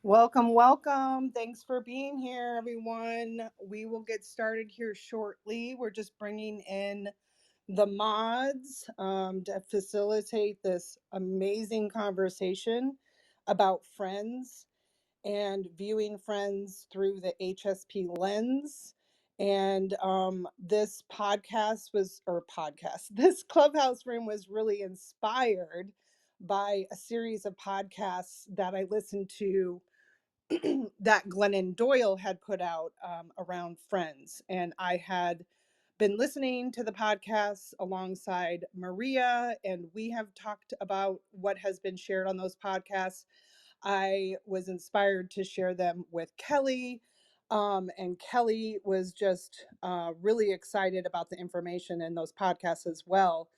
Welcome, welcome. Thanks for being here, everyone. We will get started here shortly. We're just bringing in the mods to facilitate this amazing conversation about friends and viewing friends through the HSP lens. And this this Clubhouse room was really inspired by a series of podcasts that I listened to that Glennon Doyle had put out around friends. And I had been listening to the podcasts alongside Maria, and we have talked about what has been shared on those podcasts. I was inspired to share them with Kelly. And Kelly was just really excited about the information in those podcasts as well.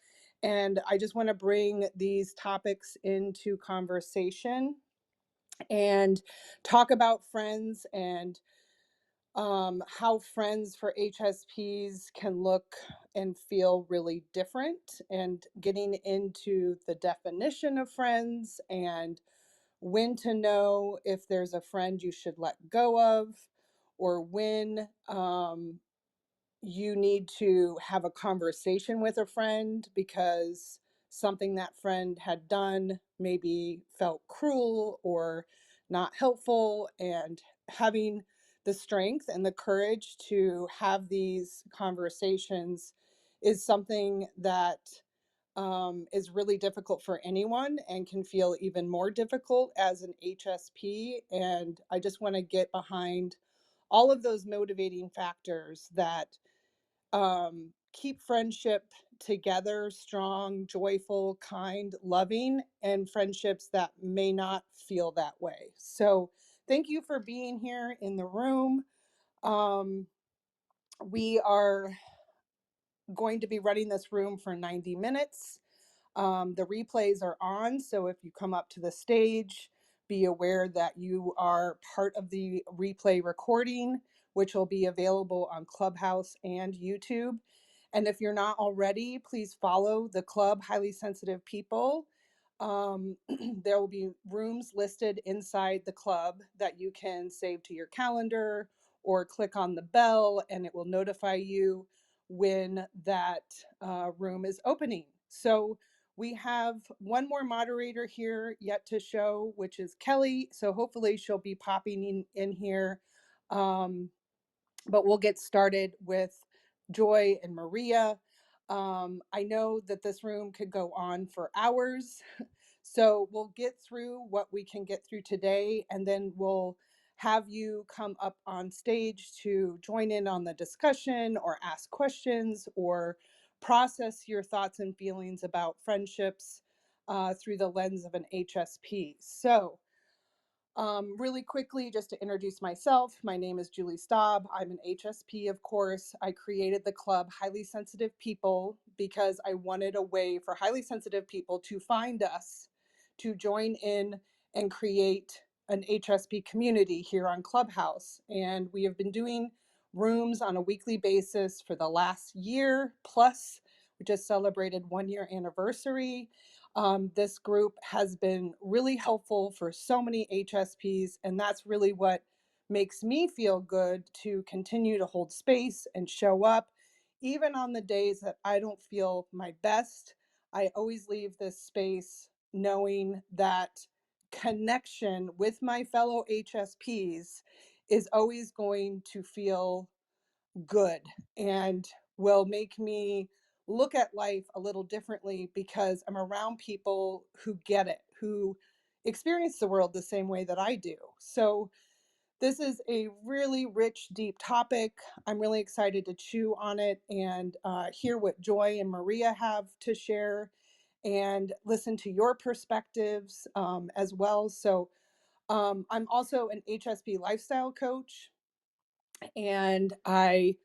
And I just want to bring these topics into conversation and talk about friends and how friends for HSPs can look and feel really different, and getting into the definition of friends and when to know if there's a friend you should let go of, or when you need to have a conversation with a friend because something that friend had done maybe felt cruel or not helpful, and having the strength and the courage to have these conversations is something that is really difficult for anyone and can feel even more difficult as an HSP. And I just want to get behind all of those motivating factors that keep friendship together, strong, joyful, kind, loving, and friendships that may not feel that way. So, thank you for being here in the room. Um, we are going to be running this room for 90 minutes. The replays are on, so if you come up to the stage, be aware that you are part of the replay recording, which will be available on Clubhouse and YouTube. And if you're not already, please follow the club, Highly Sensitive People. There will be rooms listed inside the club that you can save to your calendar or click on the bell, and it will notify you when that room is opening. So we have one more moderator here yet to show, which is Kelly. So hopefully she'll be popping in here. But we'll get started with Joy and Maria. I know that this room could go on for hours. So we'll get through what we can get through today, and then we'll have you come up on stage to join in on the discussion or ask questions or process your thoughts and feelings about friendships through the lens of an HSP. So really quickly, just to introduce myself, my name is Julie Staub. I'm an HSP, of course. I created the club Highly Sensitive People because I wanted a way for highly sensitive people to find us, to join in and create an HSP community here on Clubhouse. And we have been doing rooms on a weekly basis for the last year plus. We just celebrated 1 year anniversary. This group has been really helpful for so many HSPs, and that's really what makes me feel good to continue to hold space and show up. Even on the days that I don't feel my best, I always leave this space knowing that connection with my fellow HSPs is always going to feel good and will make me look at life a little differently because I'm around people who get it, who experience the world the same way that I do. So, this is a really rich, deep topic. I'm really excited to chew on it and hear what Joy and Maria have to share and listen to your perspectives as well. So, I'm also an HSP lifestyle coach, and I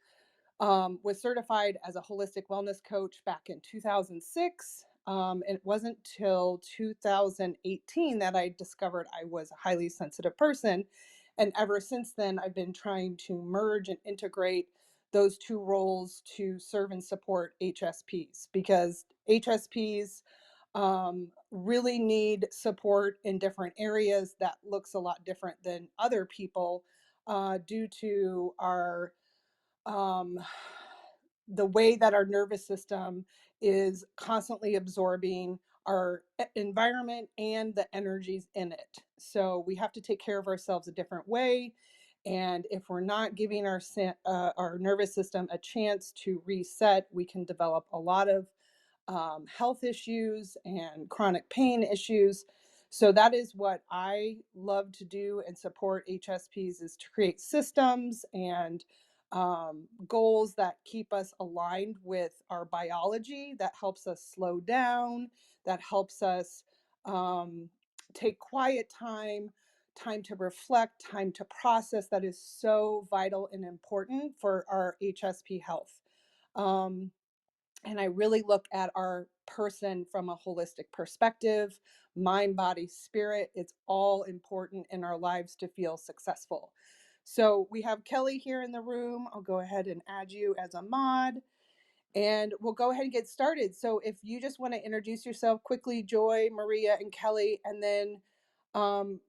was certified as a holistic wellness coach back in 2006. It wasn't till 2018 that I discovered I was a highly sensitive person. And ever since then, I've been trying to merge and integrate those two roles to serve and support HSPs, because HSPs really need support in different areas that looks a lot different than other people due to our um, the way that our nervous system is constantly absorbing our environment and the energies in it. So we have to take care of ourselves a different way. And if we're not giving our nervous system a chance to reset, we can develop a lot of health issues and chronic pain issues. So that is what I love to do and support HSPs, is to create systems and goals that keep us aligned with our biology, that helps us slow down, that helps us um, take quiet time, time to reflect, time to process. That is so vital and important for our HSP health. Um, and I really look at our person from a holistic perspective, mind, body, spirit. It's all important in our lives to feel successful. So we have Kelly here in the room. I'll go ahead and add you as a mod, and we'll go ahead and get started. So if you just want to introduce yourself quickly, Joy, Maria, and Kelly, and then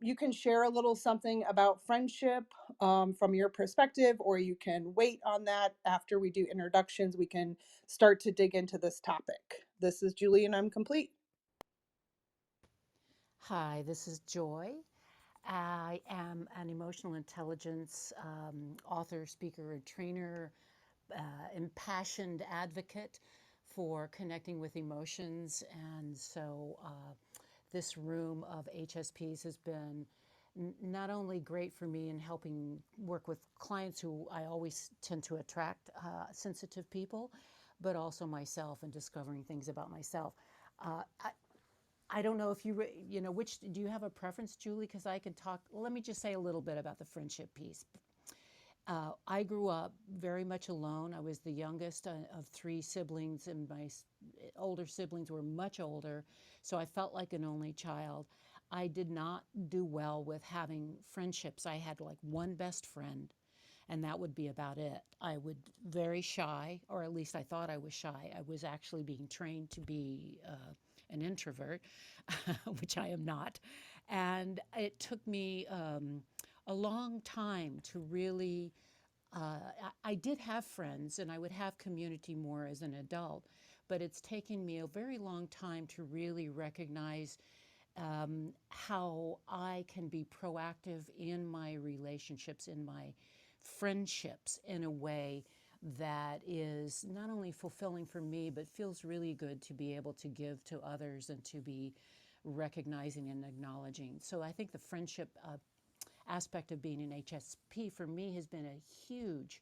you can share a little something about friendship from your perspective, or you can wait on that after we do introductions. We can start to dig into this topic. This is Julie, and I'm complete. Hi, this is Joy. I am an emotional intelligence author, speaker, and trainer, impassioned advocate for connecting with emotions. And so this room of HSPs has been not only great for me in helping work with clients who I always tend to attract sensitive people, but also myself and discovering things about myself. I don't know if which, do you have a preference, Julie? Because I could talk, let me just say a little bit about the friendship piece. I grew up very much alone. I was the youngest of three siblings, and my older siblings were much older, so I felt like an only child. I did not do well with having friendships. I had like one best friend, and that would be about it. I would very shy, or at least I thought I was shy. I was actually being trained to be an introvert, which I am not. And it took me a long time to really. I did have friends, and I would have community more as an adult, but it's taken me a very long time to really recognize how I can be proactive in my relationships, in my friendships, in a way that is not only fulfilling for me, but feels really good to be able to give to others and to be recognizing and acknowledging. So I think the friendship aspect of being an HSP for me has been a huge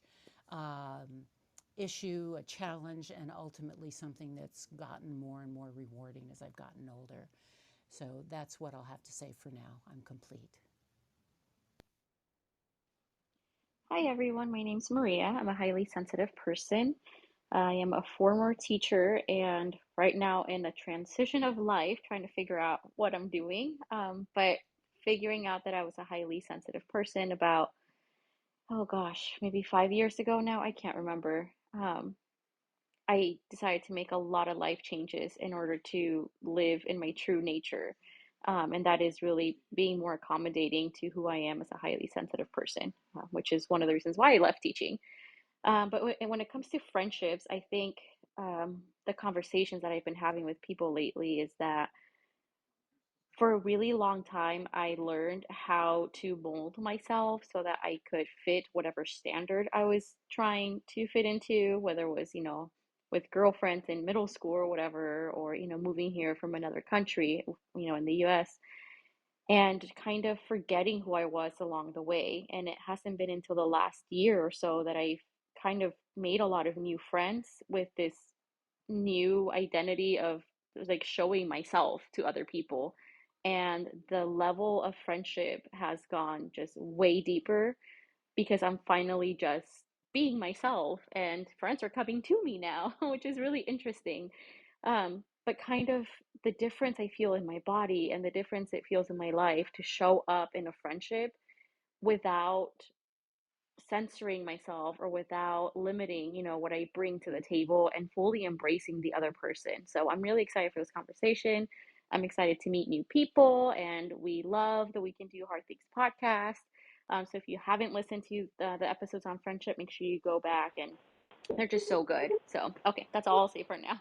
issue, a challenge, and ultimately something that's gotten more and more rewarding as I've gotten older. So that's what I'll have to say for now. I'm complete. Hi everyone, my name's Maria. I'm a highly sensitive person. I am a former teacher and right now in a transition of life, trying to figure out what I'm doing. But figuring out that I was a highly sensitive person about, oh gosh, maybe 5 years ago now, I can't remember. I decided to make a lot of life changes in order to live in my true nature. And that is really being more accommodating to who I am as a highly sensitive person, which is one of the reasons why I left teaching. But when it comes to friendships, I think the conversations that I've been having with people lately is that for a really long time, I learned how to mold myself so that I could fit whatever standard I was trying to fit into, whether it was, with girlfriends in middle school or whatever, or, moving here from another country, in the US, and kind of forgetting who I was along the way. And it hasn't been until the last year or so that I've kind of made a lot of new friends with this new identity of like showing myself to other people. And the level of friendship has gone just way deeper because I'm finally just being myself and friends are coming to me now, which is really interesting. But kind of the difference I feel in my body and the difference it feels in my life to show up in a friendship without censoring myself or without limiting, what I bring to the table and fully embracing the other person. So I'm really excited for this conversation. I'm excited to meet new people, and we love the We Can Do Hard Things podcast. So if you haven't listened to the episodes on friendship, make sure you go back, and they're just so good. So, okay, that's all I'll say for now.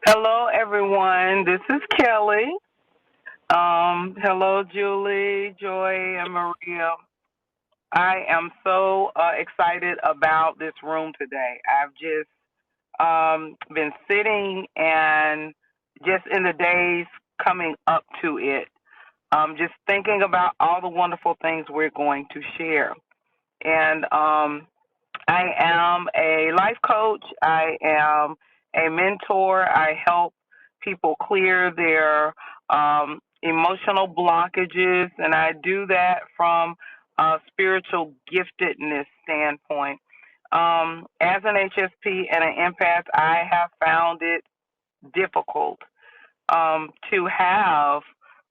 Hello, everyone. This is Kelly. Hello, Julie, Joy, and Maria. I am so excited about this room today. I've just been sitting and just in the days coming up to it, just thinking about all the wonderful things we're going to share. And I am a life coach. I am a mentor. I help people clear their emotional blockages, and I do that from a spiritual giftedness standpoint. As an HSP and an empath, I have found it difficult to have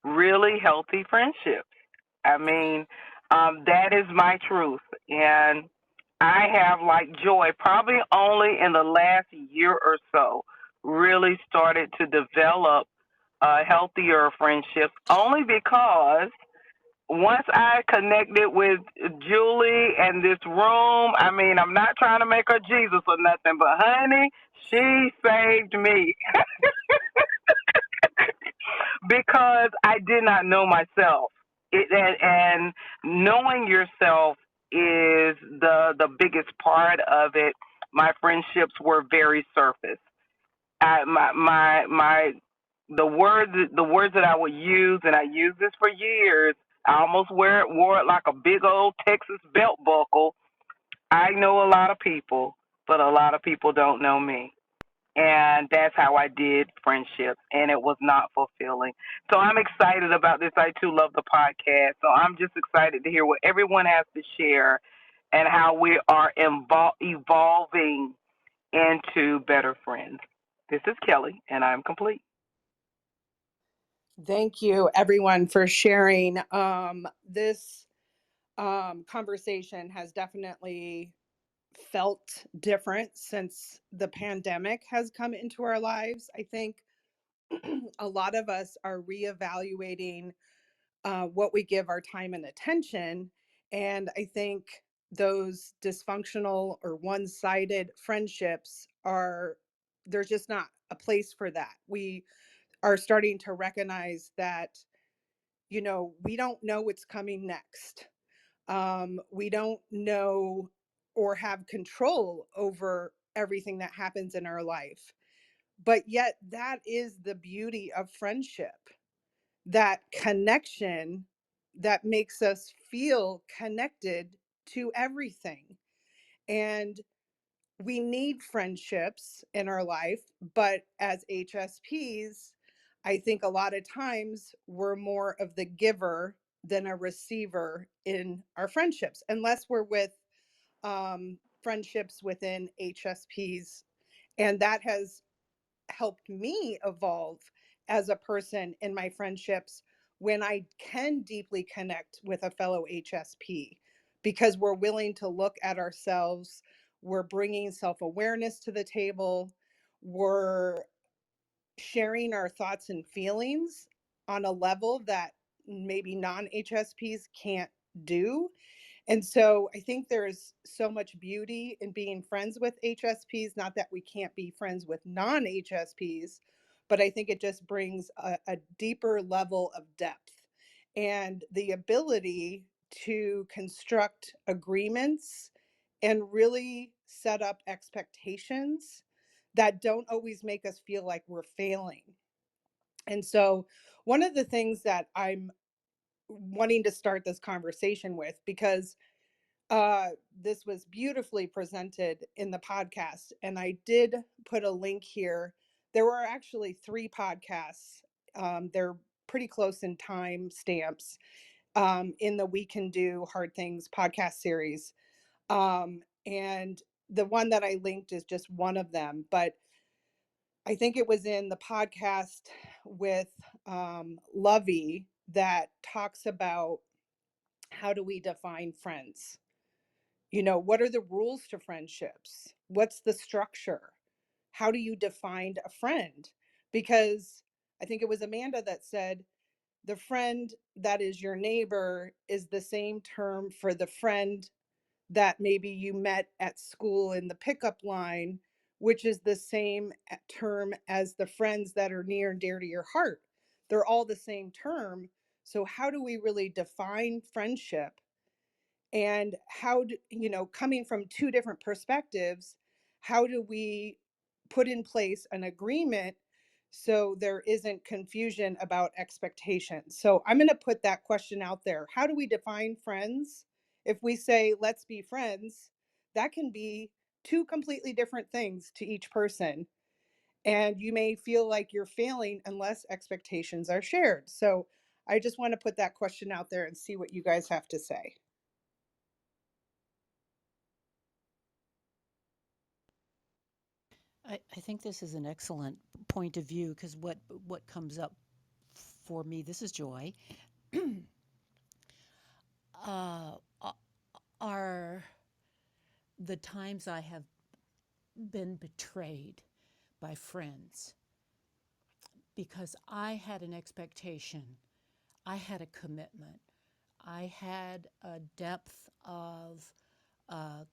really healthy friendships. I mean, that is my truth. And I have, like Joy, probably only in the last year or so, really started to develop healthier friendships, only because once I connected with Julie and this room, I mean, I'm not trying to make her Jesus or nothing, but honey, she saved me because I did not know myself. And knowing yourself is the biggest part of it. My friendships were very surface. My the words that I would use, and I used this for years. I almost wore it like a big old Texas belt buckle. I know a lot of people, but a lot of people don't know me. And that's how I did friendships, and it was not fulfilling. So I'm excited about this. I too love the podcast. So I'm just excited to hear what everyone has to share and how we are evolving into better friends. This is Kelly, and I'm complete. Thank you, everyone, for sharing. This conversation has definitely felt different since the pandemic has come into our lives. I think a lot of us are reevaluating what we give our time and attention. And I think those dysfunctional or one sided friendships there's just not a place for that. We are starting to recognize that, we don't know what's coming next. We don't know or have control over everything that happens in our life. But yet, that is the beauty of friendship, that connection that makes us feel connected to everything. And we need friendships in our life, but as HSPs, I think a lot of times we're more of the giver than a receiver in our friendships, unless we're with friendships within HSPs. And that has helped me evolve as a person in my friendships when I can deeply connect with a fellow HSP, because we're willing to look at ourselves, we're bringing self awareness to the table, we're sharing our thoughts and feelings on a level that maybe non HSPs can't do. And so I think there's so much beauty in being friends with HSPs, not that we can't be friends with non HSPs, but I think it just brings a deeper level of depth and the ability to construct agreements and really set up expectations that don't always make us feel like we're failing. And so, one of the things that I'm wanting to start this conversation with, because this was beautifully presented in the podcast, and I did put a link here. There were actually three podcasts. They're pretty close in time stamps in the We Can Do Hard Things podcast series. And the one that I linked is just one of them, but I think it was in the podcast with Lovey that talks about How do we define friends? You know, what are the rules to friendships? What's the structure? How do you define a friend? Because I think it was Amanda that said the friend that is your neighbor is the same term for the friend that maybe you met at school in the pickup line, which is the same term as the friends that are near and dear to your heart. They're all the same term. So, how do we really define friendship? And how do, you know, coming from two different perspectives, how do we put in place an agreement so there isn't confusion about expectations? So I'm going to put that question out there. How do we define friends? If we say let's be friends, that can be two completely different things to each person, and you may feel like you're failing unless expectations are shared. So I just want to put that question out there and see what you guys have to say. I think this is an excellent point of view because what comes up for me, this is Joy, uh, are the times I have been betrayed by friends because I had an expectation, I had a commitment, I had a depth of uh,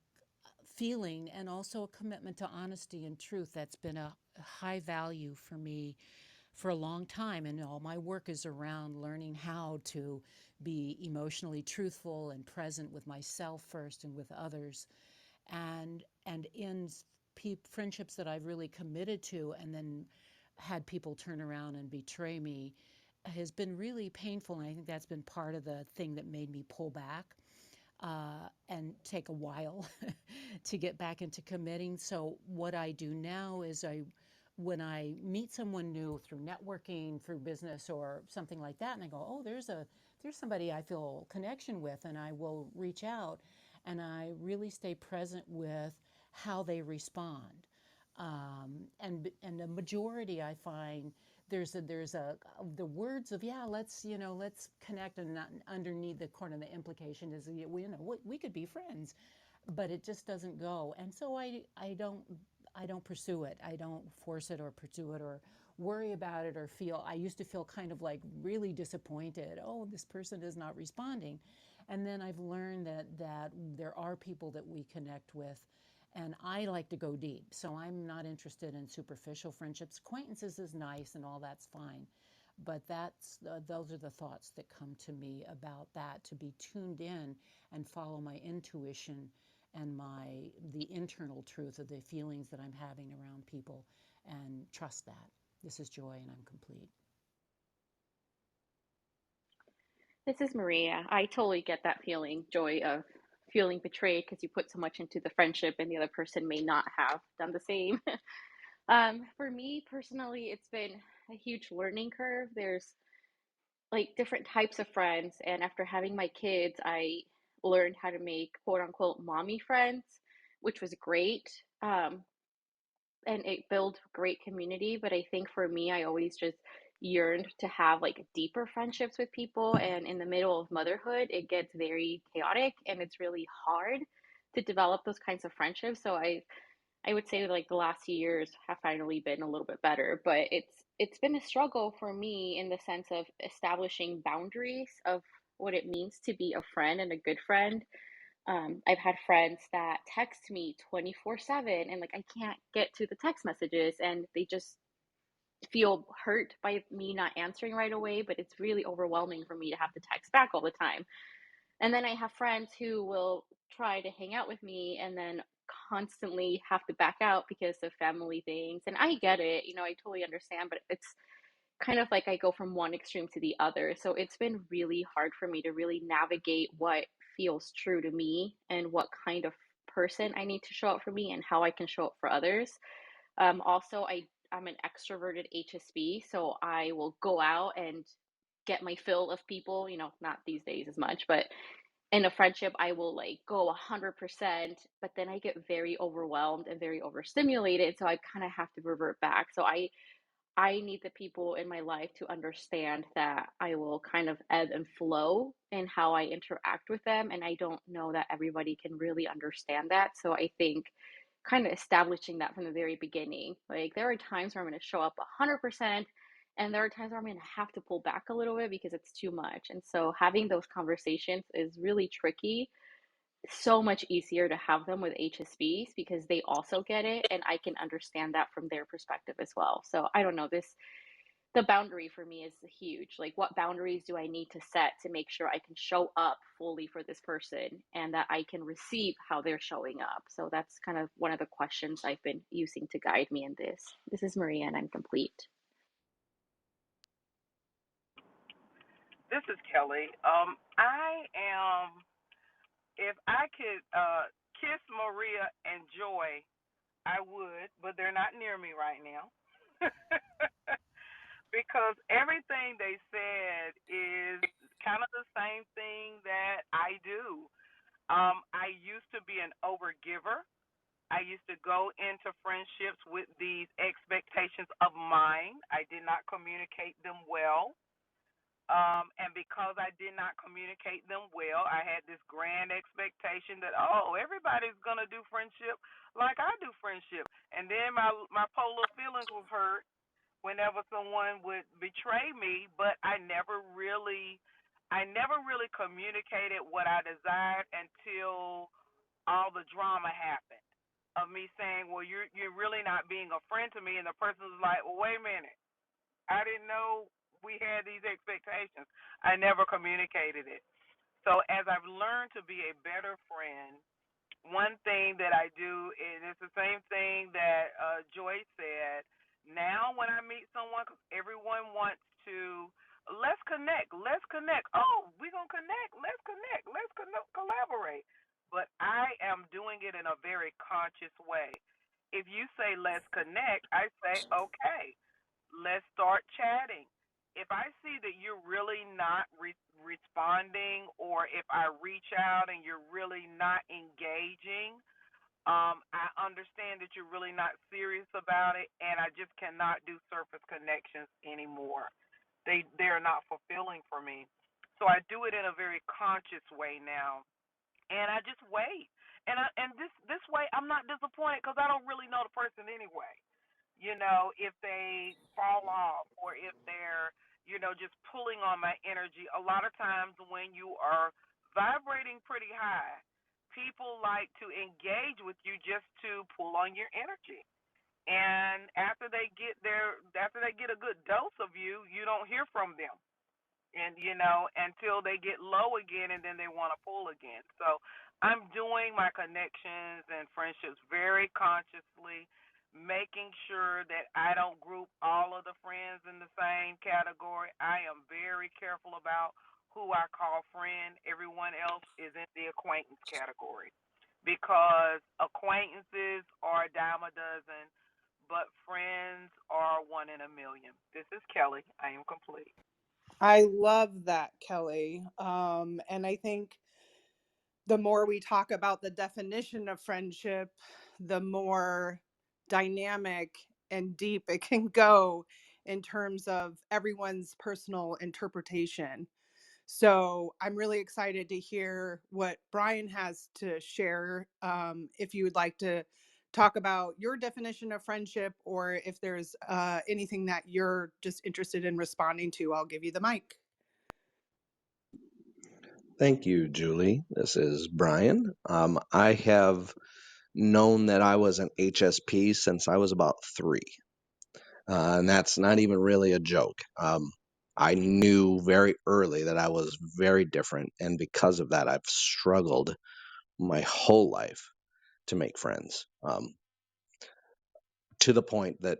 feeling and also a commitment to honesty and truth that's been a high value for me for a long time. And all my work is around learning how to be emotionally truthful and present with myself first and with others. And in friendships that I've really committed to and then had people turn around and betray me has been really painful. And I think that's been part of the thing that made me pull back and take a while to get back into committing. So what I do now is when I meet someone new through networking, through business or something like that, and I go, oh, there's somebody I feel connection with, and I will reach out, and I really stay present with how they respond. And the majority I find there's a the words of yeah let's connect, and not underneath the corner the implication is we could be friends, but it just doesn't go. And so I don't pursue it. I don't force it or pursue it or worry about it or feel. I used to feel kind of like really disappointed. Oh, this person is not responding. And then I've learned that there are people that we connect with, and I like to go deep. So I'm not interested in superficial friendships. Acquaintances is nice and all that's fine. But those are the thoughts that come to me about that, to be tuned in and follow my intuition and the internal truth of the feelings that I'm having around people and trust that. This is Joy, and I'm complete. This is Maria. I totally get that feeling, Joy, of feeling betrayed because you put so much into the friendship and the other person may not have done the same. For me personally, it's been a huge learning curve. There's like different types of friends, and after having my kids, I learned how to make quote unquote mommy friends, which was great. And it built great community. But I think for me, I always just yearned to have like deeper friendships with people. And in the middle of motherhood, it gets very chaotic and it's really hard to develop those kinds of friendships. So I would say like the last few years have finally been a little bit better, but it's been a struggle for me in the sense of establishing boundaries of what it means to be a friend and a good friend. I've had friends that text me 24/7 and like I can't get to the text messages and they just feel hurt by me not answering right away, but it's really overwhelming for me to have to text back all the time. And then I have friends who will try to hang out with me and then constantly have to back out because of family things. And I get it, I totally understand, but it's kind of like I go from one extreme to the other. So it's been really hard for me to really navigate what feels true to me and what kind of person I need to show up for me and how I can show up for others. Also, I'm an extroverted HSP, so I will go out and get my fill of people, not these days as much, but in a friendship, I will like go 100%, but then I get very overwhelmed and very overstimulated. So I kind of have to revert back. So I need the people in my life to understand that I will kind of ebb and flow in how I interact with them. And I don't know that everybody can really understand that. So I think kind of establishing that from the very beginning. Like there are times where I'm going to show up 100%, and there are times where I'm going to have to pull back a little bit because it's too much. And so having those conversations is really tricky. So much easier to have them with HSPs because they also get it, and I can understand that from their perspective as well. So I don't know, this the boundary for me is huge. Like, what boundaries do I need to set to make sure I can show up fully for this person and that I can receive how they're showing up? So that's kind of one of the questions I've been using to guide me in this. This is Maria, and I'm complete. This is Kelly. I am, if I could kiss Maria and Joy, I would, but they're not near me right now. Because everything they said is kind of the same thing that I do. I used to be an overgiver. I used to go into friendships with these expectations of mine. I did not communicate them well. And because I did not communicate them well, I had this grand expectation that, oh, everybody's going to do friendship like I do friendship. And then my poor little feelings was hurt whenever someone would betray me, but I never really communicated what I desired until all the drama happened of me saying, well, you're really not being a friend to me, and the person was like, well, wait a minute, I didn't know we had these expectations. I never communicated it. So as I've learned to be a better friend, one thing that I do, and it's the same thing that Joy said. Now, when I meet someone, because everyone wants to, let's connect, let's connect. Oh, we're going to connect, let's collaborate. But I am doing it in a very conscious way. If you say let's connect, I say, okay, let's start chatting. If I see that you're really not responding, or if I reach out and you're really not engaging, I understand that you're really not serious about it, and I just cannot do surface connections anymore. They're not fulfilling for me. So I do it in a very conscious way now, and I just wait. And this way I'm not disappointed because I don't really know the person anyway. If they fall off, or if they're, just pulling on my energy. A lot of times when you are vibrating pretty high, people like to engage with you just to pull on your energy. And after they get a good dose of you, you don't hear from them, and until they get low again, and then they want to pull again. So I'm doing my connections and friendships very consciously, making sure that I don't group all of the friends in the same category. I am very careful about who I call friend. Everyone else is in the acquaintance category, because acquaintances are a dime a dozen, but friends are one in a million. This is Kelly. I am complete. I love that, Kelly. And I think the more we talk about the definition of friendship, the more dynamic and deep it can go in terms of everyone's personal interpretation. So I'm really excited to hear what Brian has to share. If you would like to talk about your definition of friendship, or if there's anything that you're just interested in responding to, I'll give you the mic. Thank you, Julie. This is Brian. I have known that I was an HSP since I was about 3. And that's not even really a joke. I knew very early that I was very different. And because of that, I've struggled my whole life to make friends, to the point that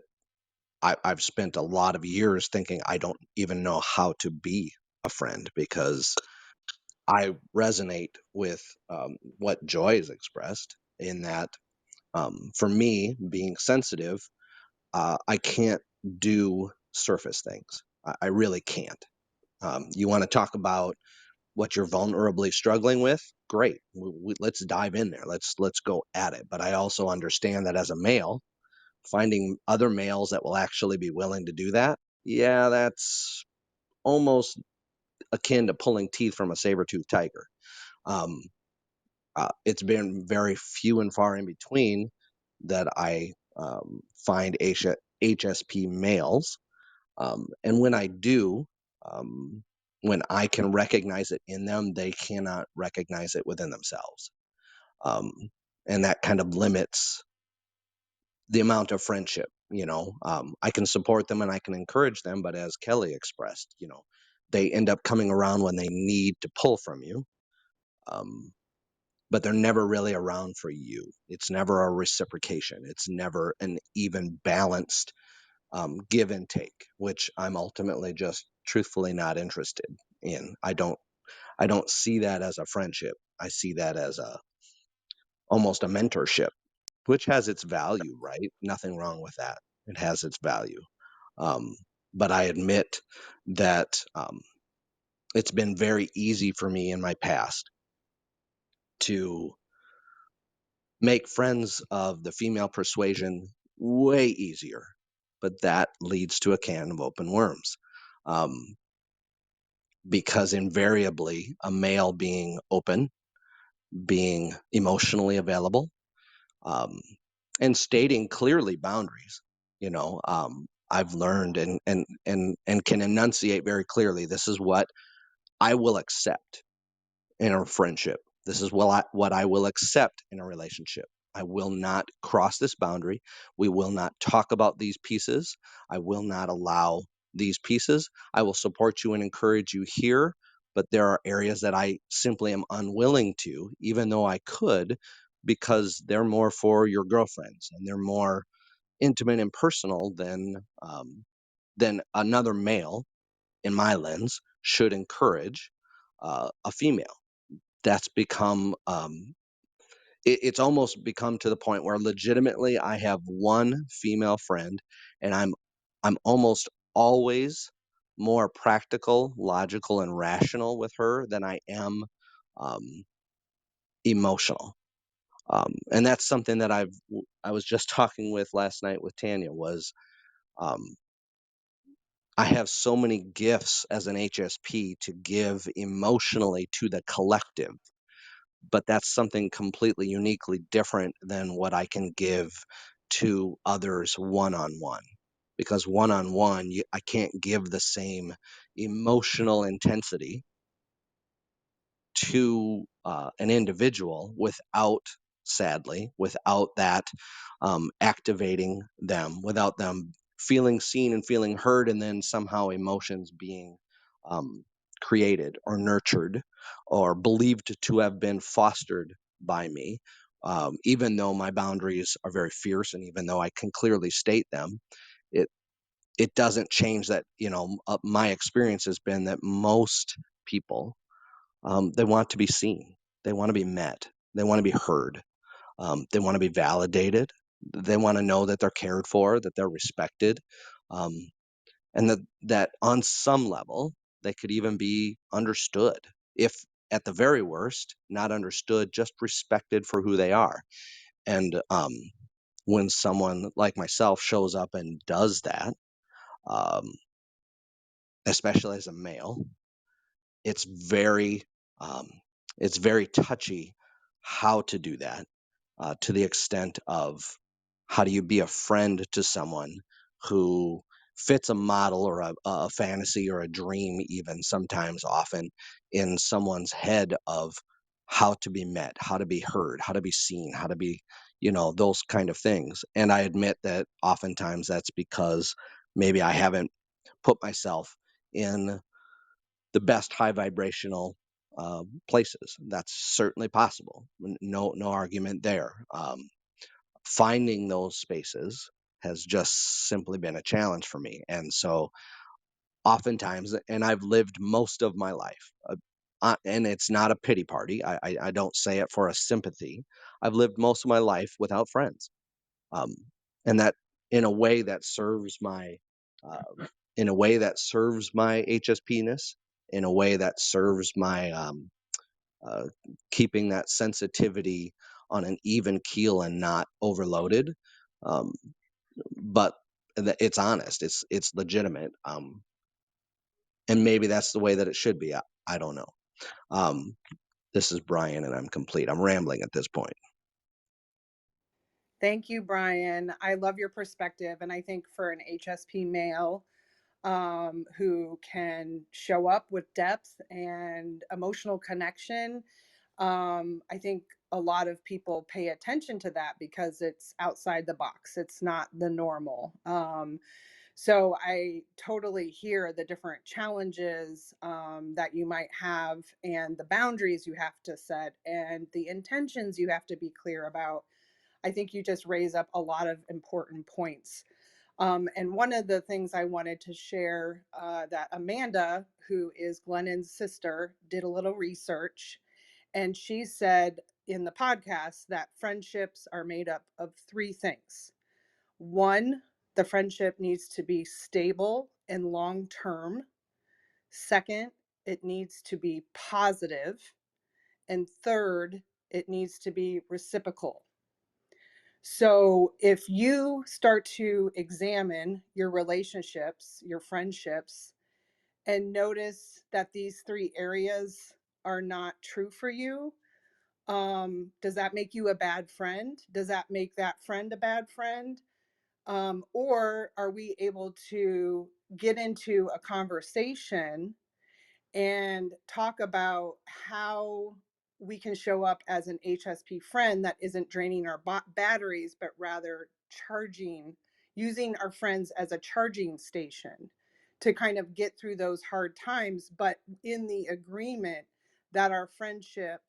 I've spent a lot of years thinking I don't even know how to be a friend, because I resonate with what Joy has expressed, in that for me, being sensitive, I can't do surface things. I really can't. You want to talk about what you're vulnerably struggling with? Great. Let's dive in there. Let's go at it. But I also understand that as a male, Finding other males that will actually be willing to do that, yeah, that's almost akin to pulling teeth from a saber-toothed tiger. Um, it's been very few and far in between that I find HSP males. And when I do, um, when I can recognize it in them, they cannot recognize it within themselves. Um, and that kind of limits the amount of friendship. I can support them and I can encourage them, but as Kelly expressed, they end up coming around when they need to pull from you. But they're never really around for you. It's never a reciprocation. It's never an even balanced give and take, which I'm ultimately just truthfully not interested in. I don't see that as a friendship. I see that as almost a mentorship, which has its value, right? Nothing wrong with that. It has its value. Um, but I admit that it's been very easy for me in my past to make friends of the female persuasion way easier, but that leads to a can of open worms. Because invariably, a male being open, being emotionally available, um, and stating clearly boundaries, I've learned and can enunciate very clearly. This is what I will accept in a friendship. This is what I will accept in a relationship. I will not cross this boundary. We will not talk about these pieces. I will not allow these pieces. I will support you and encourage you here, but there are areas that I simply am unwilling to, even though I could, because they're more for your girlfriends and they're more intimate and personal than another male, in my lens, should encourage a female. That's become it's almost become to the point where legitimately I have one female friend, and I'm almost always more practical, logical, and rational with her than I am um, emotional. And that's something that I was just talking with last night with Tanya. Was um, I have so many gifts as an HSP to give emotionally to the collective, but that's something completely uniquely different than what I can give to others one-on-one. Because one-on-one, I can't give the same emotional intensity to an individual without that activating them, without them feeling seen and feeling heard, and then somehow emotions being um, created or nurtured or believed to have been fostered by me. Even though my boundaries are very fierce and even though I can clearly state them, it it doesn't change that. My experience has been that most people, they want to be seen. They want to be met. They want to be heard. They want to be validated. They want to know that they're cared for, that they're respected, um, and that on some level they could even be understood. If at the very worst, not understood, just respected for who they are. And when someone like myself shows up and does that, um, especially as a male, it's very um, it's very touchy how to do that, to the extent of how do you be a friend to someone who fits a model or a fantasy or a dream, even sometimes often in someone's head of how to be met, how to be heard, how to be seen, how to be, those kind of things. And I admit that oftentimes that's because maybe I haven't put myself in the best high vibrational places. That's certainly possible. No argument there. Finding those spaces has just simply been a challenge for me. And so oftentimes, and I've lived most of my life, and it's not a pity party. I don't say it for a sympathy. I've lived most of my life without friends. Um, and that in a way that serves my, HSP-ness, in a way that serves my, uh, keeping that sensitivity on an even keel and not overloaded. Um, but it's honest, it's legitimate, and maybe that's the way that it should be. I don't know. Um, this is Brian, and I'm complete. I'm rambling at this point. Thank you, Brian. I love your perspective. And I think for an HSP male who can show up with depth and emotional connection, I think a lot of people pay attention to that because it's outside the box. It's not the normal. So I totally hear the different challenges that you might have and the boundaries you have to set and the intentions you have to be clear about. I think you just raise up a lot of important points. And one of the things I wanted to share that Amanda, who is Glennon's sister, did a little research. And she said in the podcast that friendships are made up of three things. One, the friendship needs to be stable and long term. Second, it needs to be positive. And third, it needs to be reciprocal. So if you start to examine your relationships, your friendships, and notice that these three areas are not true for you, does that make you a bad friend? Does that make that friend a bad friend? Or are we able to get into a conversation and talk about how we can show up as an HSP friend that isn't draining our batteries, but rather charging, using our friends as a charging station to kind of get through those hard times, but in the agreement that our friendship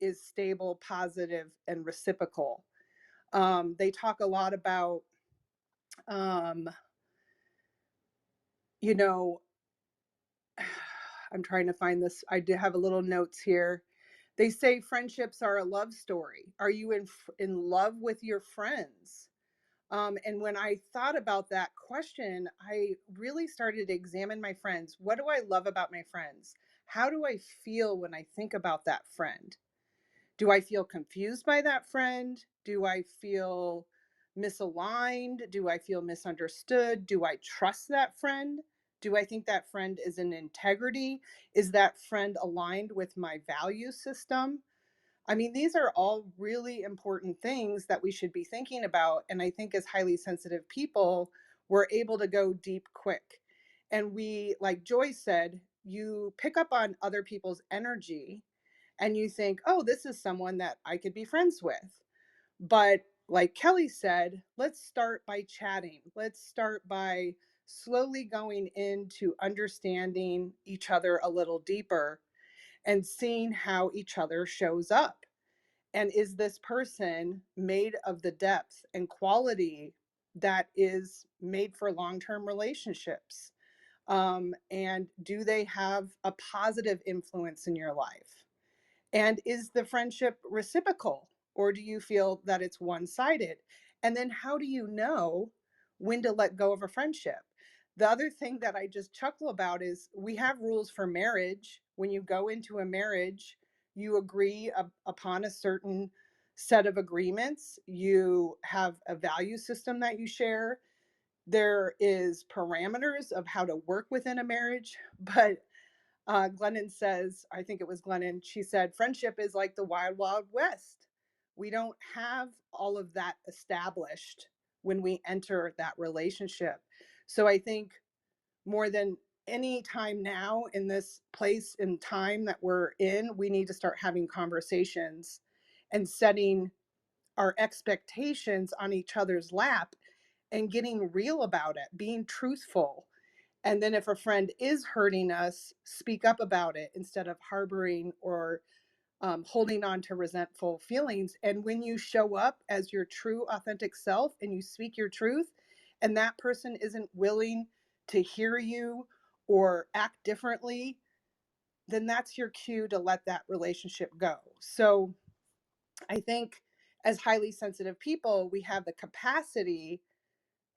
is stable, positive, and reciprocal. They talk a lot about, um, you know, I'm trying to find this. I do have a little notes here. They say friendships are a love story. Are you in love with your friends? And when I thought about that question, I really started to examine my friends. What do I love about my friends? How do I feel when I think about that friend? Do I feel confused by that friend? Do I feel misaligned? Do I feel misunderstood? Do I trust that friend? Do I think that friend is in integrity? Is that friend aligned with my value system? I mean, these are all really important things that we should be thinking about. And I think as highly sensitive people, we're able to go deep quick. And we, like Joy said, you pick up on other people's energy and you think, oh, this is someone that I could be friends with. But like Kelly said, let's start by chatting. Let's start by slowly going into understanding each other a little deeper and seeing how each other shows up. And is this person made of the depth and quality that is made for long term relationships? And do they have a positive influence in your life? And is the friendship reciprocal, or do you feel that it's one sided? And then how do you know when to let go of a friendship? The other thing that I just chuckle about is we have rules for marriage. When you go into a marriage, you agree upon a certain set of agreements. You have a value system that you share. There is parameters of how to work within a marriage, but Glennon says, I think it was Glennon, she said, friendship is like the wild, wild west. We don't have all of that established when we enter that relationship. So I think more than any time now in this place and time that we're in, we need to start having conversations and setting our expectations on each other's lap and getting real about it, being truthful. And then if a friend is hurting us, speak up about it instead of harboring or holding on to resentful feelings. And when you show up as your true, authentic self and you speak your truth, and that person isn't willing to hear you or act differently, then that's your cue to let that relationship go. So I think as highly sensitive people, we have the capacity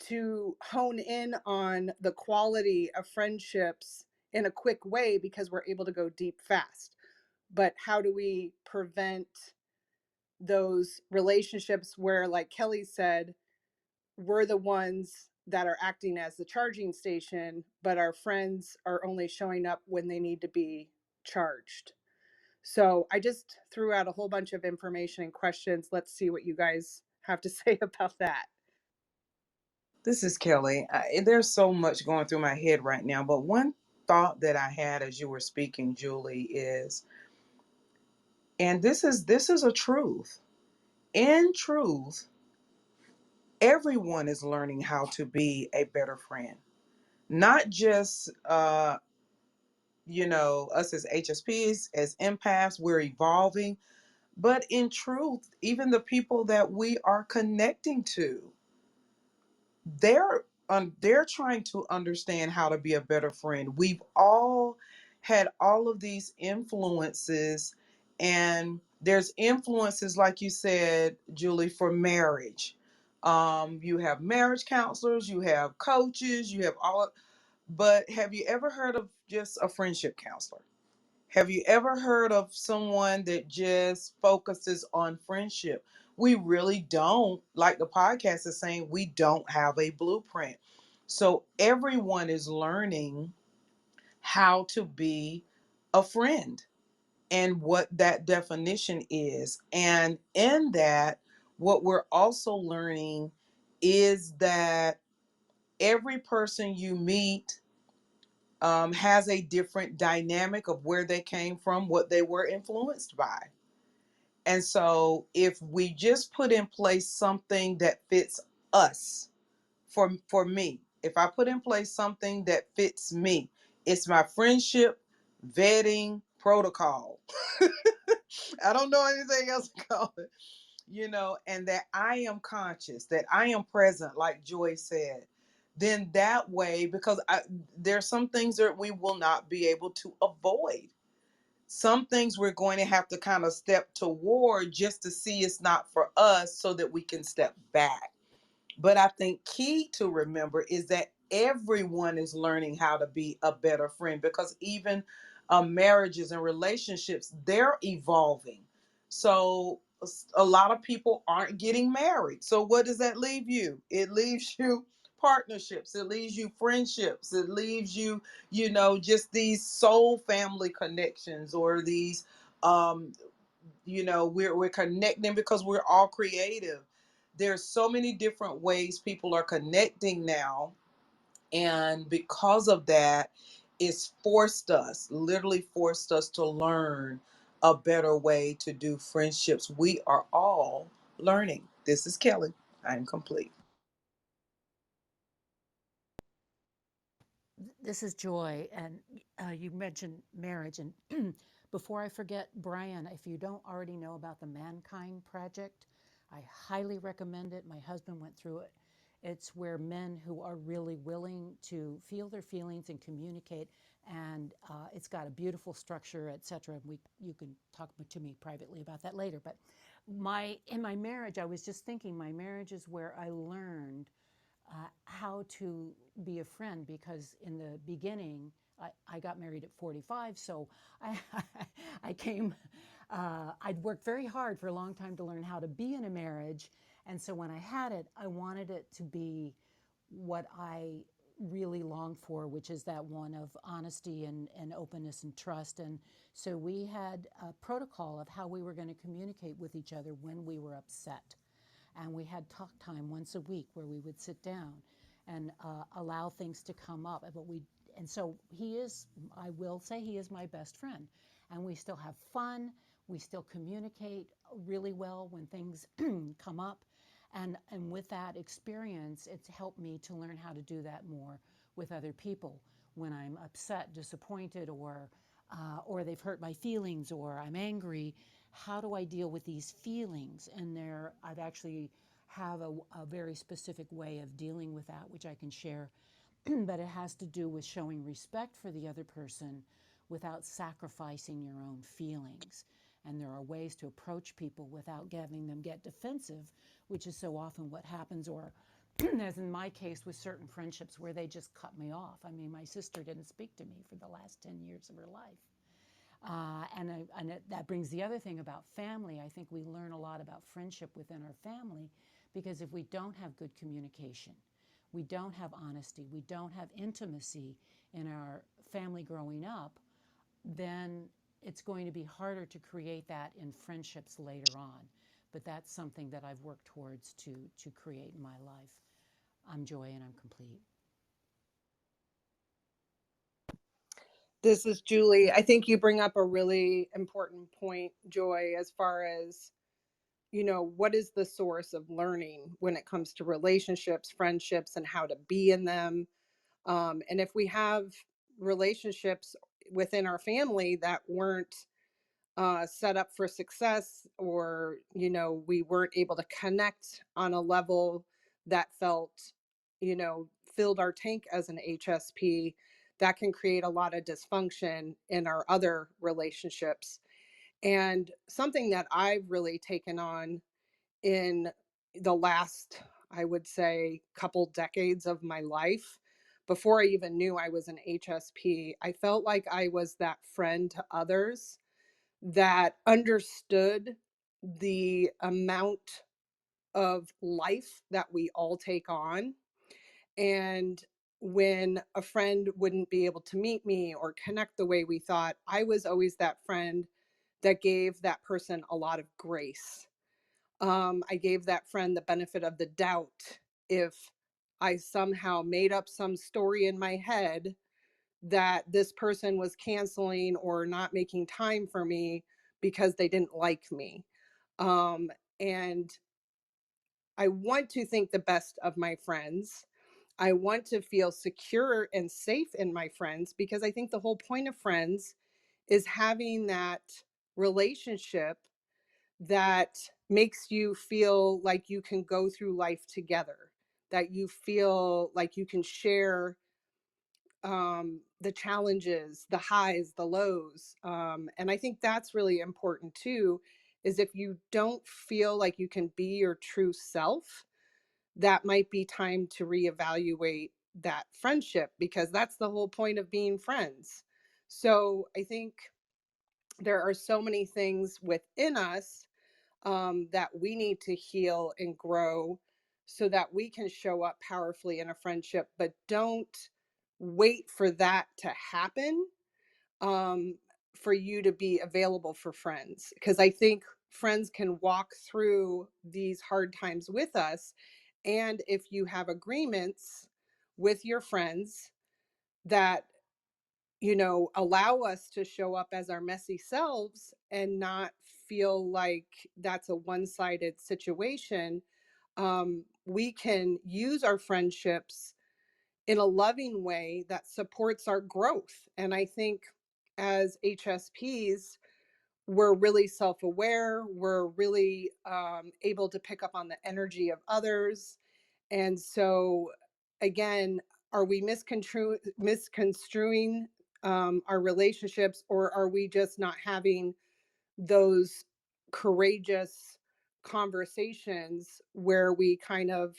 to hone in on the quality of friendships in a quick way because we're able to go deep fast. But how do we prevent those relationships where, like Kelly said, we're the ones that are acting as the charging station, but our friends are only showing up when they need to be charged. So I just threw out a whole bunch of information and questions. Let's see what you guys have to say about that. This is Kelly. There's so much going through my head right now, but one thought that I had as you were speaking, Julie, is, and this is a truth. In truth, everyone is learning how to be a better friend. Not just us as HSPs, as empaths, we're evolving, but in truth, even the people that we are connecting to, they're trying to understand how to be a better friend. We've all had all of these influences, and there's influences, like you said, Julie, for marriage. You have marriage counselors, you have coaches, you have all, but have you ever heard of just a friendship counselor? Have you ever heard of someone that just focuses on friendship? We really don't, like the podcast is saying, we don't have a blueprint. So everyone is learning how to be a friend and what that definition is. And in that, what we're also learning is that every person you meet has a different dynamic of where they came from, what they were influenced by. And so, if we just put in place something that fits us, for me, if I put in place something that fits me, it's my friendship vetting protocol. I don't know anything else to call it, and that I am conscious, that I am present, like Joy said. Then that way, because there's some things that we will not be able to avoid. Some things we're going to have to kind of step toward just to see it's not for us so that we can step back. But I think key to remember is that everyone is learning how to be a better friend, because even marriages and relationships, they're evolving. So a lot of people aren't getting married. So what does that leave you? It leaves you partnerships. It leaves you friendships. It leaves you, just these soul family connections, or these um, we're connecting because we're all creative. There's so many different ways people are connecting now, and because of that, it's literally forced us to learn a better way to do friendships. We are all learning. This is Kelly. I'm complete. This is Joy, and you mentioned marriage. And before I forget, Brian, if you don't already know about the Mankind Project, I highly recommend it. My husband went through it. It's where men who are really willing to feel their feelings and communicate, and it's got a beautiful structure, etc. You can talk to me privately about that later. But in my marriage, I was just thinking, my marriage is where I learned how to be a friend, because in the beginning, I got married at 45, so I, I came, I'd worked very hard for a long time to learn how to be in a marriage. And so when I had it, I wanted it to be what I really longed for, which is that one of honesty and openness and trust. And so we had a protocol of how we were going to communicate with each other when we were upset. And we had talk time once a week where we would sit down and allow things to come up. And so I will say, he is my best friend. And we still have fun. We still communicate really well when things come up. And with that experience, it's helped me to learn how to do that more with other people. When I'm upset, disappointed, or they've hurt my feelings, or I'm angry, how do I deal with these feelings? And I've actually have a very specific way of dealing with that, which I can share. But it has to do with showing respect for the other person without sacrificing your own feelings. And there are ways to approach people without having them get defensive, which is so often what happens, or as in my case with certain friendships where they just cut me off. I mean, my sister didn't speak to me for the last 10 years of her life. That brings the other thing about family. I think we learn a lot about friendship within our family Because if we don't have good communication, we don't have honesty, we don't have intimacy in our family growing up, then it's going to be harder to create that in friendships later on. But that's something that I've worked towards to create in my life. I'm Joy and I'm complete. This is Julie. I think you bring up a really important point, Joy, as far as, what is the source of learning when it comes to relationships, friendships, and how to be in them. And if we have relationships within our family that weren't set up for success, or, we weren't able to connect on a level that felt, filled our tank as an HSP, that can create a lot of dysfunction in our other relationships. And something that I've really taken on in the last, I would say, couple decades of my life, before I even knew I was an HSP, I felt like I was that friend to others that understood the amount of life that we all take on. And when a friend wouldn't be able to meet me or connect the way we thought, I was always that friend that gave that person a lot of grace. I gave that friend the benefit of the doubt if I somehow made up some story in my head that this person was canceling or not making time for me because they didn't like me. Um, and I want to think the best of my friends. I want to feel secure and safe in my friends, because I think the whole point of friends is having that relationship that makes you feel like you can go through life together, that you feel like you can share the challenges, the highs, the lows. And I think that's really important too, is if you don't feel like you can be your true self, that might be time to reevaluate that friendship, because that's the whole point of being friends. So I think there are so many things within us that we need to heal and grow so that we can show up powerfully in a friendship, but don't wait for that to happen um, for you to be available for friends. Because I think friends can walk through these hard times with us. And if you have agreements with your friends that, allow us to show up as our messy selves and not feel like that's a one-sided situation, we can use our friendships in a loving way that supports our growth. And I think as HSPs, we're really self-aware. We're really able to pick up on the energy of others. And so, again, are we misconstruing our relationships, or are we just not having those courageous conversations where we kind of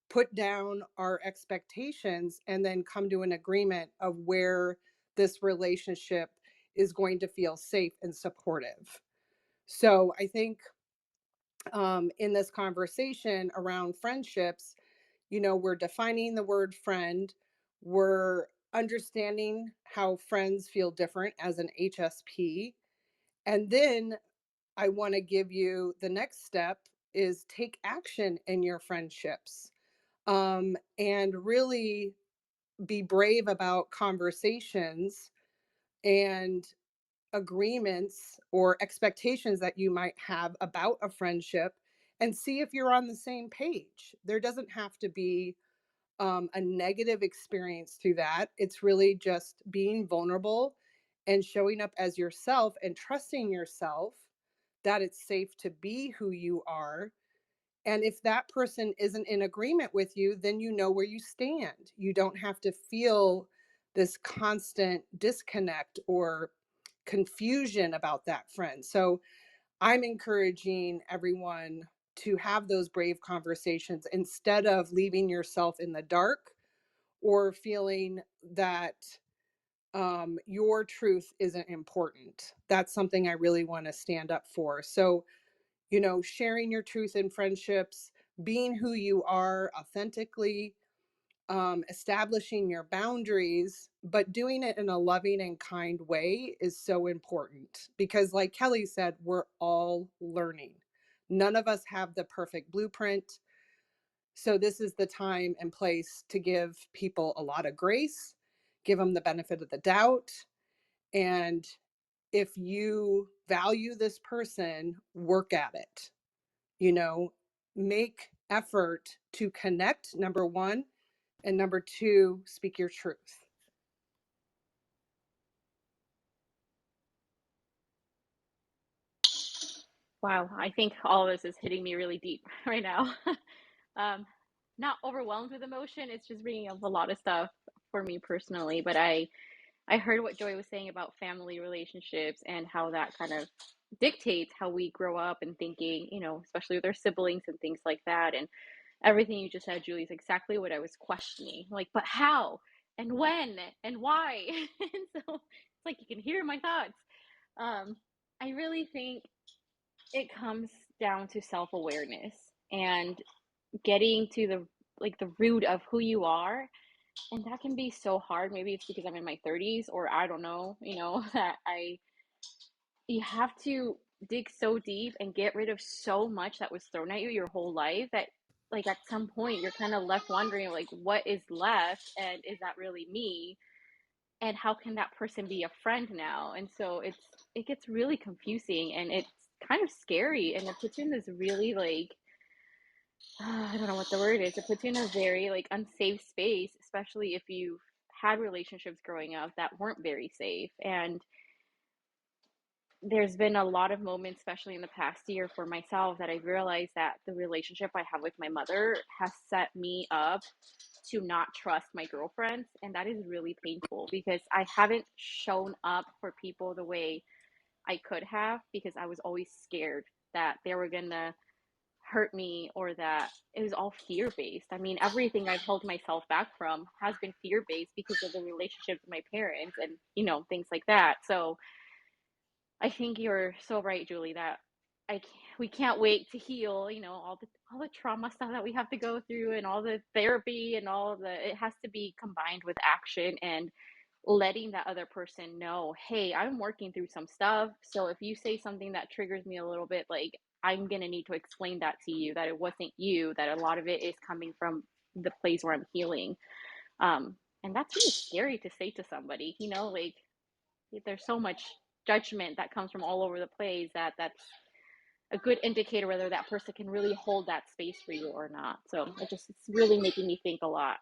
put down our expectations and then come to an agreement of where this relationship is going to feel safe and supportive? So I think in this conversation around friendships, we're defining the word friend, we're understanding how friends feel different as an HSP. And then I want to give you the next step is take action in your friendships, and really be brave about conversations and agreements or expectations that you might have about a friendship, and see if you're on the same page. There doesn't have to be a negative experience through that. It's really just being vulnerable and showing up as yourself and trusting yourself that it's safe to be who you are. And if that person isn't in agreement with you, then you know where you stand. You don't have to feel this constant disconnect or confusion about that friend. So I'm encouraging everyone to have those brave conversations instead of leaving yourself in the dark or feeling that your truth isn't important. That's something I really want to stand up for. So, sharing your truth in friendships, being who you are authentically, establishing your boundaries, but doing it in a loving and kind way is so important because, like Kelly said, we're all learning. None of us have the perfect blueprint. So, this is the time and place to give people a lot of grace, give them the benefit of the doubt. And if you value this person, work at it. You know, make effort to connect, number one, and number two, speak your truth. Wow, I think all of this is hitting me really deep right now. um, Not overwhelmed with emotion. It's just bringing up a lot of stuff for me personally. But I heard what Joy was saying about family relationships and how that kind of dictates how we grow up and thinking, you know, especially with our siblings and things like that. And everything you just said, Julie, is exactly what I was questioning. Like, but how and when and why? And so it's like you can hear my thoughts. I really think it comes down to self-awareness and getting to the like the root of who you are, and that can be so hard. Maybe it's because I'm in my 30s, or I don't know, you know, that I you have to dig so deep and get rid of so much that was thrown at you your whole life that like at some point you're kind of left wondering like what is left and is that really me, and how can that person be a friend now? And so it gets really confusing and it's kind of scary, and it puts you in this really like I don't know what the word is. It puts you in a very like unsafe space, especially if you've had relationships growing up that weren't very safe. And there's been a lot of moments, especially in the past year for myself, that I've realized that the relationship I have with my mother has set me up to not trust my girlfriends. And that is really painful because I haven't shown up for people the way I could have because I was always scared that they were going to hurt me or that it was all fear based. I mean, everything I've held myself back from has been fear based because of the relationship with my parents and, you know, things like that. So I think you're so right, Julie, that we can't wait to heal, you know, all the trauma stuff that we have to go through and all the therapy and all the it has to be combined with action and letting that other person know, hey, I'm working through some stuff. So if you say something that triggers me a little bit, like I'm going to need to explain that to you, that it wasn't you, that a lot of it is coming from the place where I'm healing. And that's really scary to say to somebody, you know, like there's so much judgment that comes from all over the place that that's a good indicator whether that person can really hold that space for you or not. So it's really making me think a lot.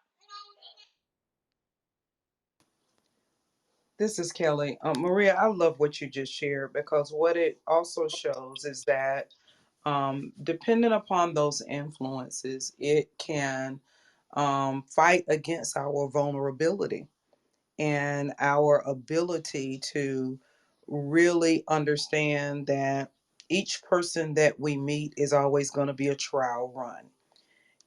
This is Kelly. Maria, I love what you just shared because what it also shows is that depending upon those influences, it can fight against our vulnerability and our ability to really understand that each person that we meet is always going to be a trial run.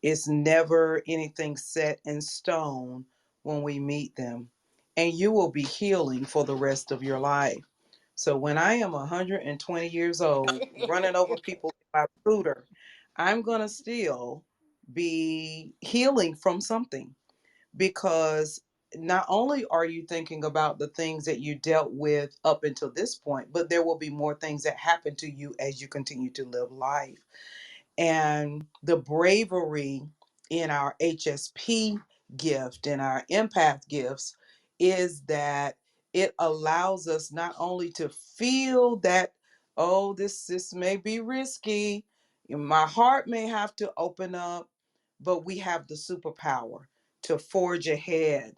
It's never anything set in stone when we meet them. And you will be healing for the rest of your life. So when I am 120 years old, running over people in my scooter, I'm going to still be healing from something because not only are you thinking about the things that you dealt with up until this point, but there will be more things that happen to you as you continue to live life. And the bravery in our HSP gift and our empath gifts is that it allows us not only to feel that, oh, this may be risky, my heart may have to open up, but we have the superpower to forge ahead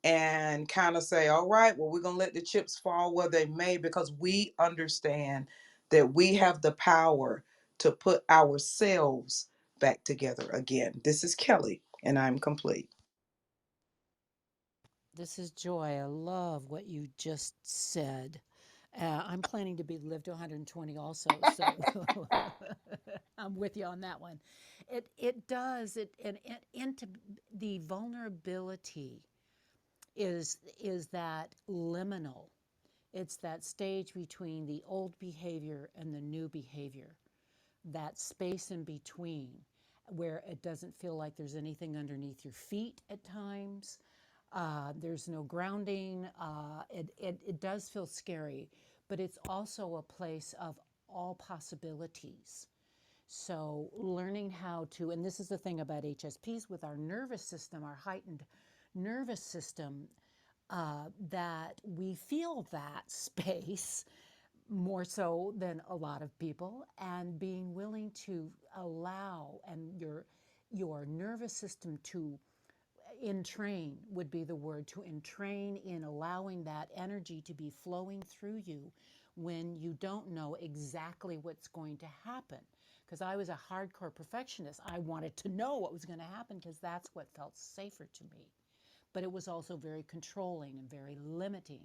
and kind of say, all right, well, we're going to let the chips fall where they may because we understand that we have the power to put ourselves back together again. This is Kelly, and I'm complete. This is Joy. I love what you just said. I'm planning to be live to 120 also, so I'm with you on that one. It does it and into the vulnerability is that liminal. It's that stage between the old behavior and the new behavior, that space in between. where it doesn't feel like there's anything underneath your feet at times. There's no grounding. It does feel scary, but it's also a place of all possibilities. So, learning how to, and this is the thing about HSPs with our nervous system, our heightened nervous system, that we feel that space more so than a lot of people, and being willing to allow and your nervous system to entrain would be the word, to entrain in allowing that energy to be flowing through you when you don't know exactly what's going to happen. Because I was a hardcore perfectionist. I wanted to know what was going to happen because that's what felt safer to me. But it was also very controlling and very limiting.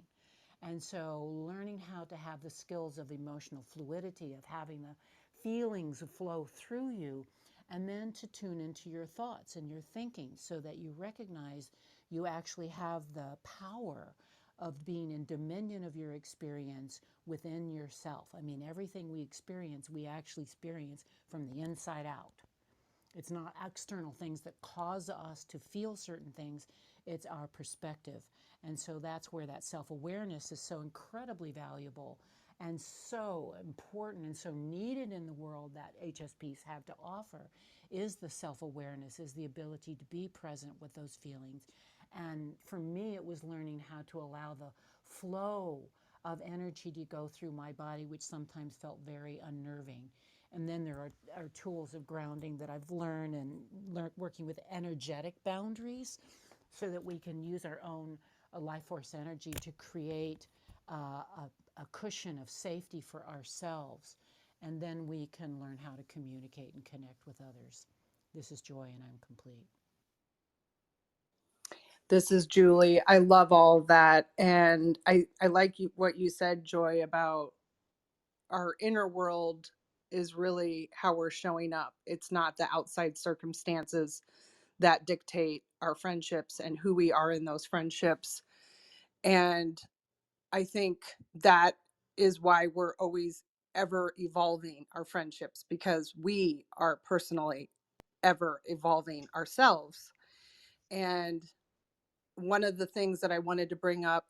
And so learning how to have the skills of emotional fluidity, of having the feelings flow through you, and then to tune into your thoughts and your thinking so that you recognize you actually have the power of being in dominion of your experience within yourself. I mean, everything we actually experience from the inside out. It's not external things that cause us to feel certain things, it's our perspective. And so that's where that self awareness is so incredibly valuable and so important and so needed in the world that HSPs have to offer, is the self awareness, is the ability to be present with those feelings. And for me, it was learning how to allow the flow of energy to go through my body, which sometimes felt very unnerving. And then there are tools of grounding that I've learned, and working with energetic boundaries so that we can use our own life force energy to create a cushion of safety for ourselves. And then we can learn how to communicate and connect with others. This is Joy, and I'm complete. This is Julie. I love all that. And I like what you said, Joy, about our inner world is really how we're showing up. It's not the outside circumstances that dictate our friendships and who we are in those friendships. And I think that is why we're always ever evolving our friendships, because we are personally ever evolving ourselves. And one of the things that I wanted to bring up,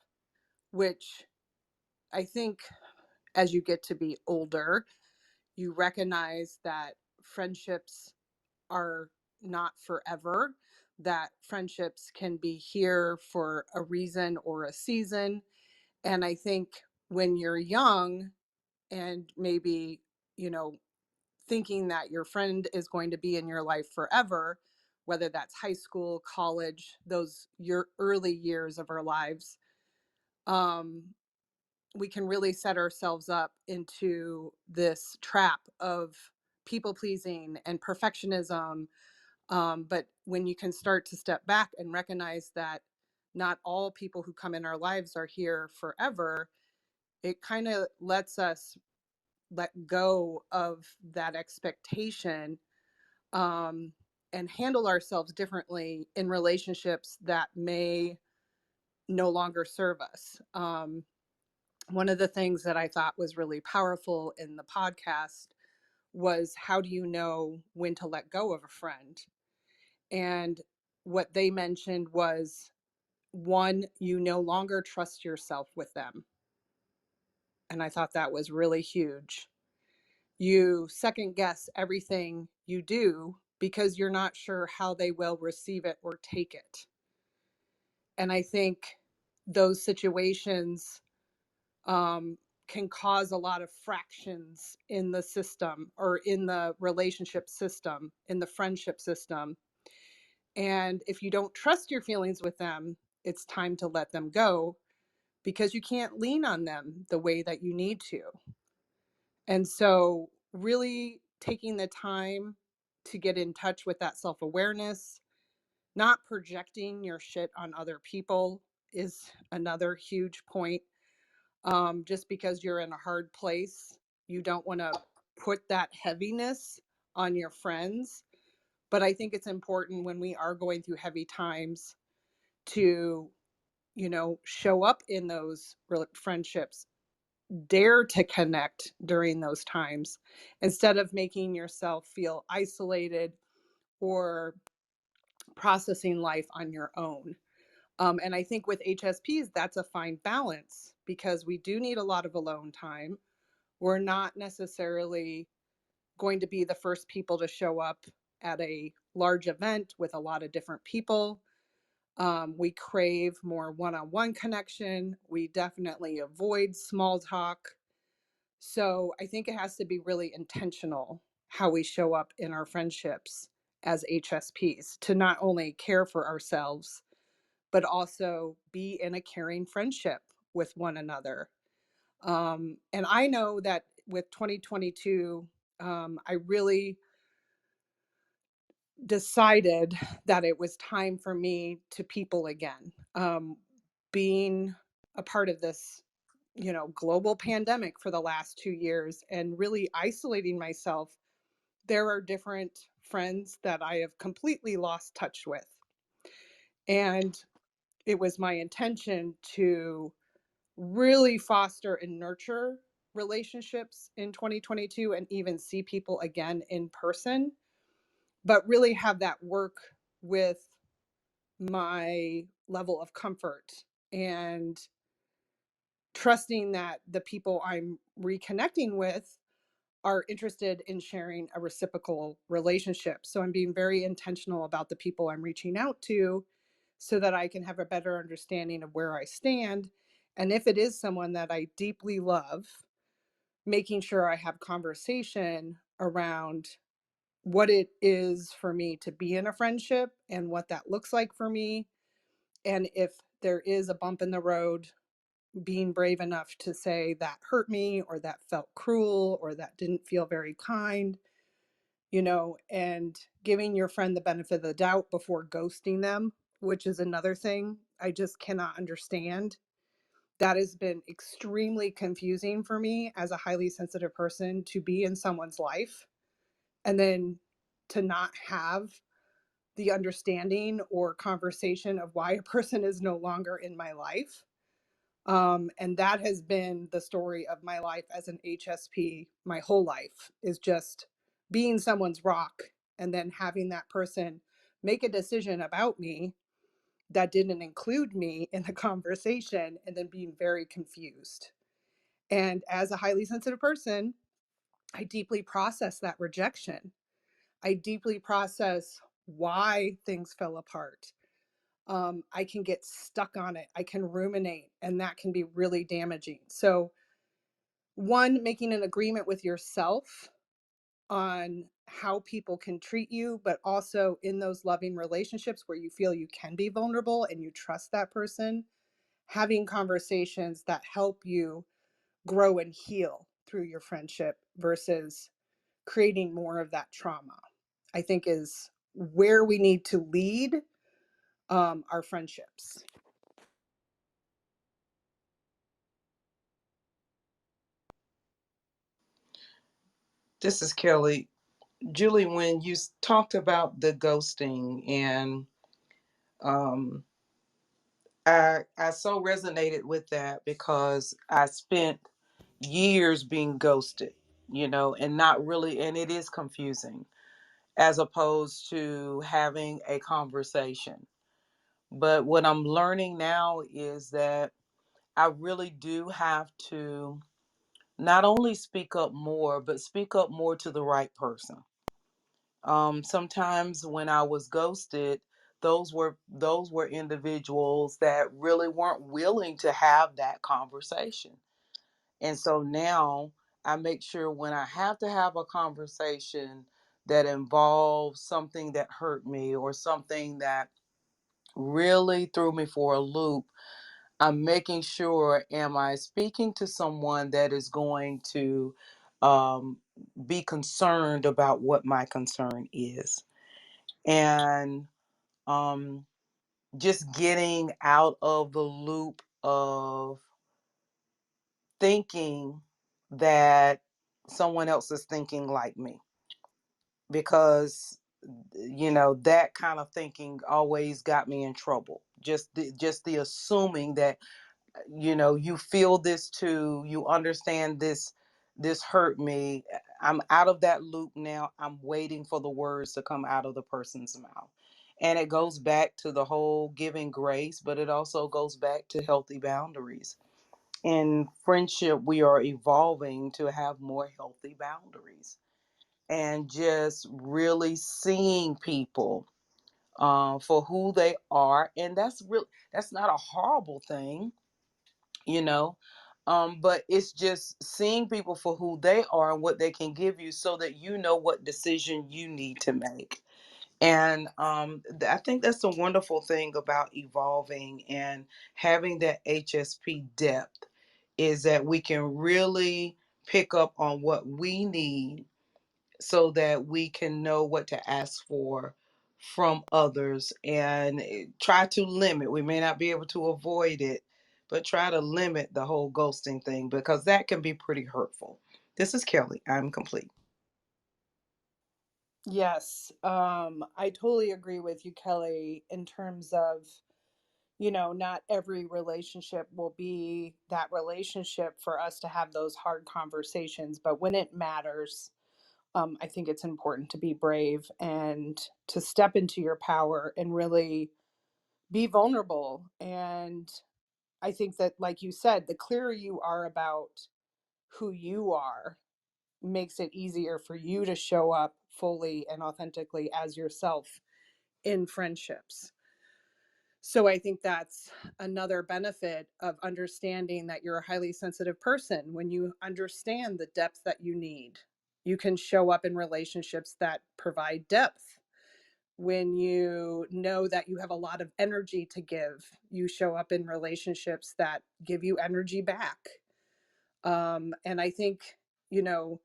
which I think as you get to be older, you recognize that friendships are not forever, that friendships can be here for a reason or a season. And I think when you're young and maybe, you know, thinking that your friend is going to be in your life forever, whether that's high school, college, those your early years of our lives, um, we can really set ourselves up into this trap of people pleasing and perfectionism. But when you can start to step back and recognize that not all people who come in our lives are here forever, it kind of lets us let go of that expectation, um, and handle ourselves differently in relationships that may no longer serve us. One of the things that I thought was really powerful in the podcast was, how do you know when to let go of a friend? And what they mentioned was, one, you no longer trust yourself with them. And I thought that was really huge. You second guess everything you do because you're not sure how they will receive it or take it. And I think those situations, um, can cause a lot of fractions in the system, or in the relationship system, in the friendship system. And if you don't trust your feelings with them, it's time to let them go, because you can't lean on them the way that you need to. And so, really taking the time to get in touch with that self awareness, not projecting your shit on other people is another huge point. Just because you're in a hard place, you don't want to put that heaviness on your friends. But I think it's important when we are going through heavy times to, show up in those friendships, dare to connect during those times, instead of making yourself feel isolated or processing life on your own. And I think with HSPs, that's a fine balance because we do need a lot of alone time. We're not necessarily going to be the first people to show up at a large event with a lot of different people. We crave more one on one connection. We definitely avoid small talk. So I think it has to be really intentional how we show up in our friendships as HSPs to not only care for ourselves, but also be in a caring friendship with one another. And I know that with 2022, I really decided that it was time for me to people again. Being a part of this, global pandemic for the last 2 years and really isolating myself, there are different friends that I have completely lost touch with. And it was my intention to really foster and nurture relationships in 2022 and even see people again in person, but really have that work with my level of comfort and trusting that the people I'm reconnecting with are interested in sharing a reciprocal relationship. So I'm being very intentional about the people I'm reaching out to so that I can have a better understanding of where I stand. And if it is someone that I deeply love, making sure I have conversation around what it is for me to be in a friendship and what that looks like for me. And if there is a bump in the road, being brave enough to say that hurt me or that felt cruel or that didn't feel very kind, and giving your friend the benefit of the doubt before ghosting them, which is another thing I just cannot understand. That has been extremely confusing for me as a highly sensitive person to be in someone's life and then to not have the understanding or conversation of why a person is no longer in my life. And that has been the story of my life as an HSP my whole life, is just being someone's rock and then having that person make a decision about me that didn't include me in the conversation and then being very confused. And as a highly sensitive person, I deeply process that rejection. I deeply process why things fell apart. I can get stuck on it. I can ruminate, and that can be really damaging. So, one, making an agreement with yourself on how people can treat you, but also in those loving relationships where you feel you can be vulnerable and you trust that person, having conversations that help you grow and heal through your friendship versus creating more of that trauma, I think is where we need to lead our friendships. This is Kelly. Julie, when you talked about the ghosting, and um, I so resonated with that because I spent years being ghosted, and not really, and it is confusing as opposed to having a conversation. But what I'm learning now is that I really do have to not only speak up more, but speak up more to the right person. Sometimes when I was ghosted, those were individuals that really weren't willing to have that conversation. And so now I make sure when I have to have a conversation that involves something that hurt me or something that really threw me for a loop, I'm making sure, am I speaking to someone that is going to um, be concerned about what my concern is? And um, just getting out of the loop of thinking that someone else is thinking like me, because that kind of thinking always got me in trouble. Just the assuming that you feel this too, you understand this hurt me. I'm out of that loop now. I'm waiting for the words to come out of the person's mouth. And it goes back to the whole giving grace, but it also goes back to healthy boundaries. In friendship, we are evolving to have more healthy boundaries and just really seeing people for who they are. And that's not a horrible thing, you know. But it's just seeing people for who they are and what they can give you so that you know what decision you need to make. And I think that's the wonderful thing about evolving and having that HSP depth is that we can really pick up on what we need so that we can know what to ask for from others and try to limit. We may not be able to avoid it, but try to limit the whole ghosting thing because that can be pretty hurtful. This is Kelly. I'm complete. Yes, I totally agree with you, Kelly, in terms of, not every relationship will be that relationship for us to have those hard conversations. But when it matters, I think it's important to be brave and to step into your power and really be vulnerable. And I think that, like you said, the clearer you are about who you are, makes it easier for you to show up fully and authentically as yourself in friendships. So I think that's another benefit of understanding that you're a highly sensitive person. When you understand the depth that you need, you can show up in relationships that provide depth. When you know that you have a lot of energy to give, you show up in relationships that give you energy back. And I think, you know,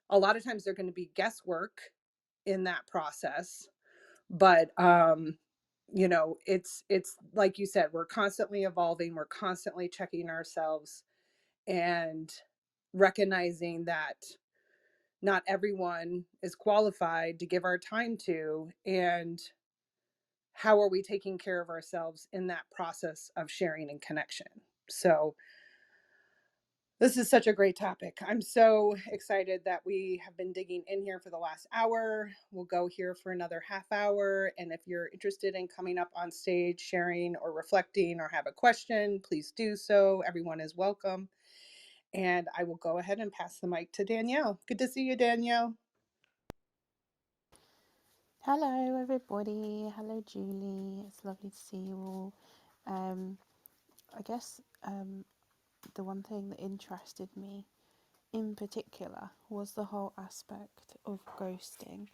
a lot of times they're going to be guesswork in that process, but it's like you said, we're constantly evolving, we're constantly checking ourselves and recognizing that not everyone is qualified to give our time to, and how are we taking care of ourselves in that process of sharing and connection. So this is such a great topic. I'm so excited that we have been digging in here for the last hour. We'll go here for another half hour. And if you're interested in coming up on stage, sharing or reflecting or have a question, please do so. Everyone is welcome. And I will go ahead and pass the mic to Danielle. Good to see you, Danielle. Hello, everybody. Hello, Julie. It's lovely to see you all. Um, I guess the one thing that interested me in particular was the whole aspect of ghosting.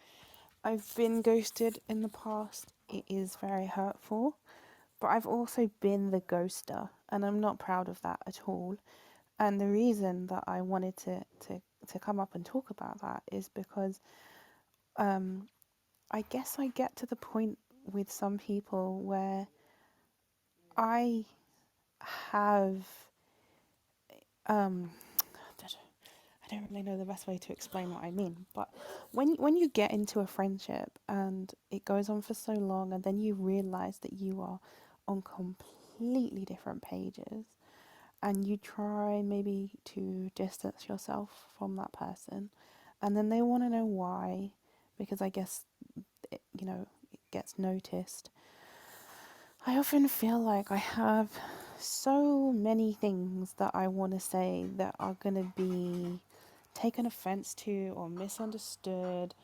I've been ghosted in the past. It is very hurtful, but I've also been the ghoster, and I'm not proud of that at all. And the reason that I wanted to come up and talk about that is because I guess I get to the point with some people where I have I don't really know the best way to explain what I mean, but when you get into a friendship and it goes on for so long and then you realize that you are on completely different pages and you try maybe to distance yourself from that person and then they want to know why because I guess it gets noticed. I often feel like I have so many things that I want to say that are going to be taken offense to or misunderstood,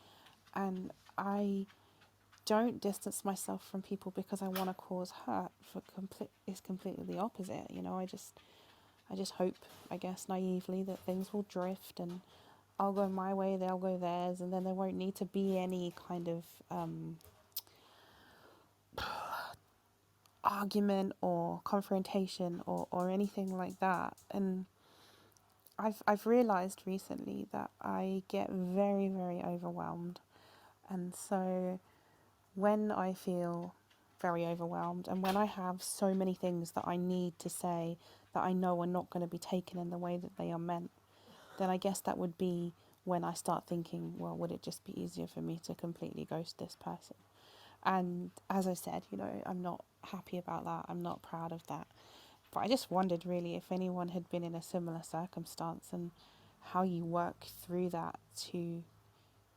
and I don't distance myself from people because I want to cause hurt. It's completely the opposite. I just hope, I guess, naively that things will drift and I'll go my way, they'll go theirs, and then there won't need to be any kind of argument or confrontation or anything like that. And I've realized recently that I get very, very overwhelmed. And so when I feel very overwhelmed and when I have so many things that I need to say that I know are not going to be taken in the way that they are meant, then I guess that would be when I start thinking, well, would it just be easier for me to completely ghost this person? And as I said, I'm not happy about that. I'm not proud of that. But I just wondered really if anyone had been in a similar circumstance and how you work through that to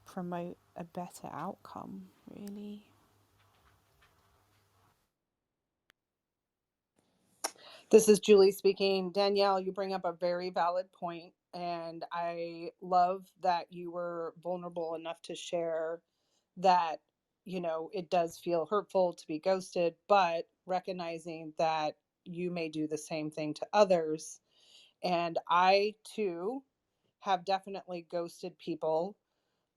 promote a better outcome, really. This is Julie speaking. Danielle, you bring up a very valid point, and I love that you were vulnerable enough to share that, it does feel hurtful to be ghosted, but recognizing that you may do the same thing to others. And I too have definitely ghosted people.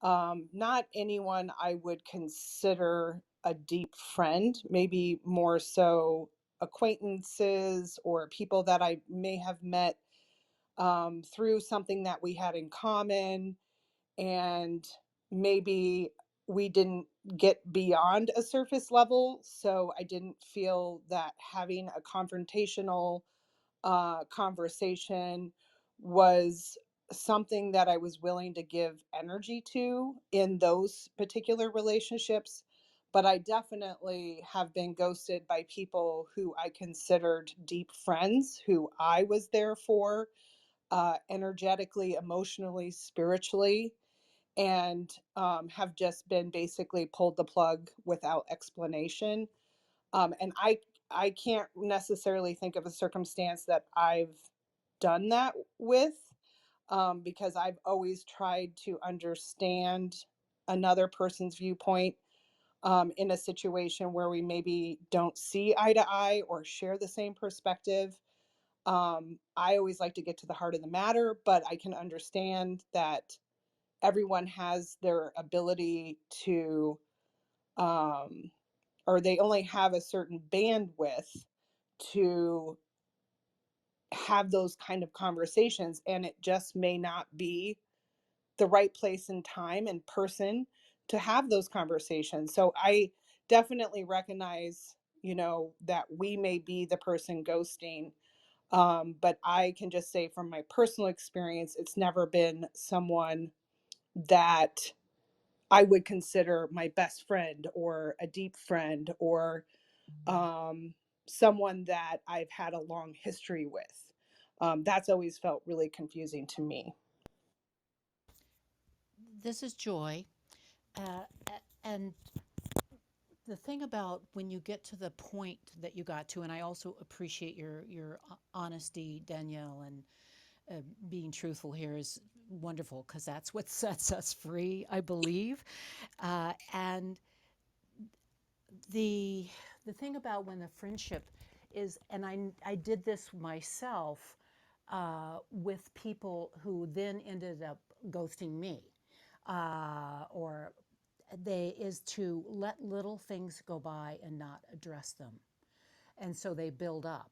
Not anyone I would consider a deep friend, maybe more so acquaintances or people that I may have met through something that we had in common. And maybe we didn't get beyond a surface level. So I didn't feel that having a confrontational conversation was something that I was willing to give energy to in those particular relationships. But I definitely have been ghosted by people who I considered deep friends, who I was there for energetically, emotionally, spiritually, and have just been basically pulled the plug without explanation. And I can't necessarily think of a circumstance that I've done that with, because I've always tried to understand another person's viewpoint in a situation where we maybe don't see eye to eye or share the same perspective. I always like to get to the heart of the matter, but I can understand that everyone has their ability to um, or they only have a certain bandwidth to have those kind of conversations, and it just may not be the right place and time and person to have those conversations. So I definitely recognize, that we may be the person ghosting, but I can just say from my personal experience, it's never been someone that I would consider my best friend or a deep friend or um, someone that I've had a long history with. That's always felt really confusing to me. This is Joy. And the thing about when you get to the point that you got to, and I also appreciate your honesty, Danielle, and being truthful here is wonderful because that's what sets us free, I believe. And the the thing about when the friendship is, and I did this myself with people who then ended up ghosting me, or they is to let little things go by and not address them. And so they build up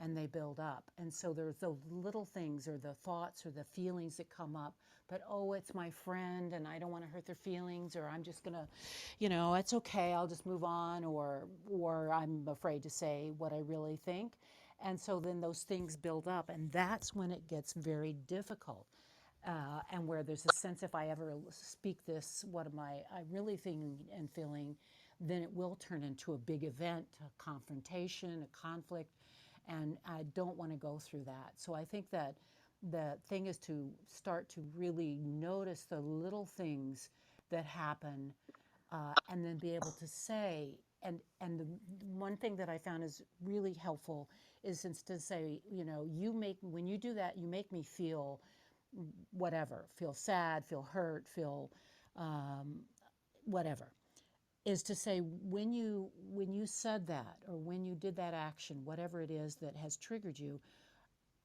and they build up. And so there's those little things or the thoughts or the feelings that come up. But oh, it's my friend and I don't want to hurt their feelings, or I'm just gonna, it's okay, I'll just move on, or I'm afraid to say what I really think. And so then those things build up, and that's when it gets very difficult. And where there's a sense, if I ever speak this, what am I really thinking and feeling, then it will turn into a big event, a confrontation, a conflict, and I don't want to go through that. So I think that the thing is to start to really notice the little things that happen, and then be able to say, and the one thing that I found is really helpful is since to say, you make, when you do that, you make me feel whatever, feel sad, feel hurt, feel whatever, is to say, when you said that or when you did that action, whatever it is that has triggered you,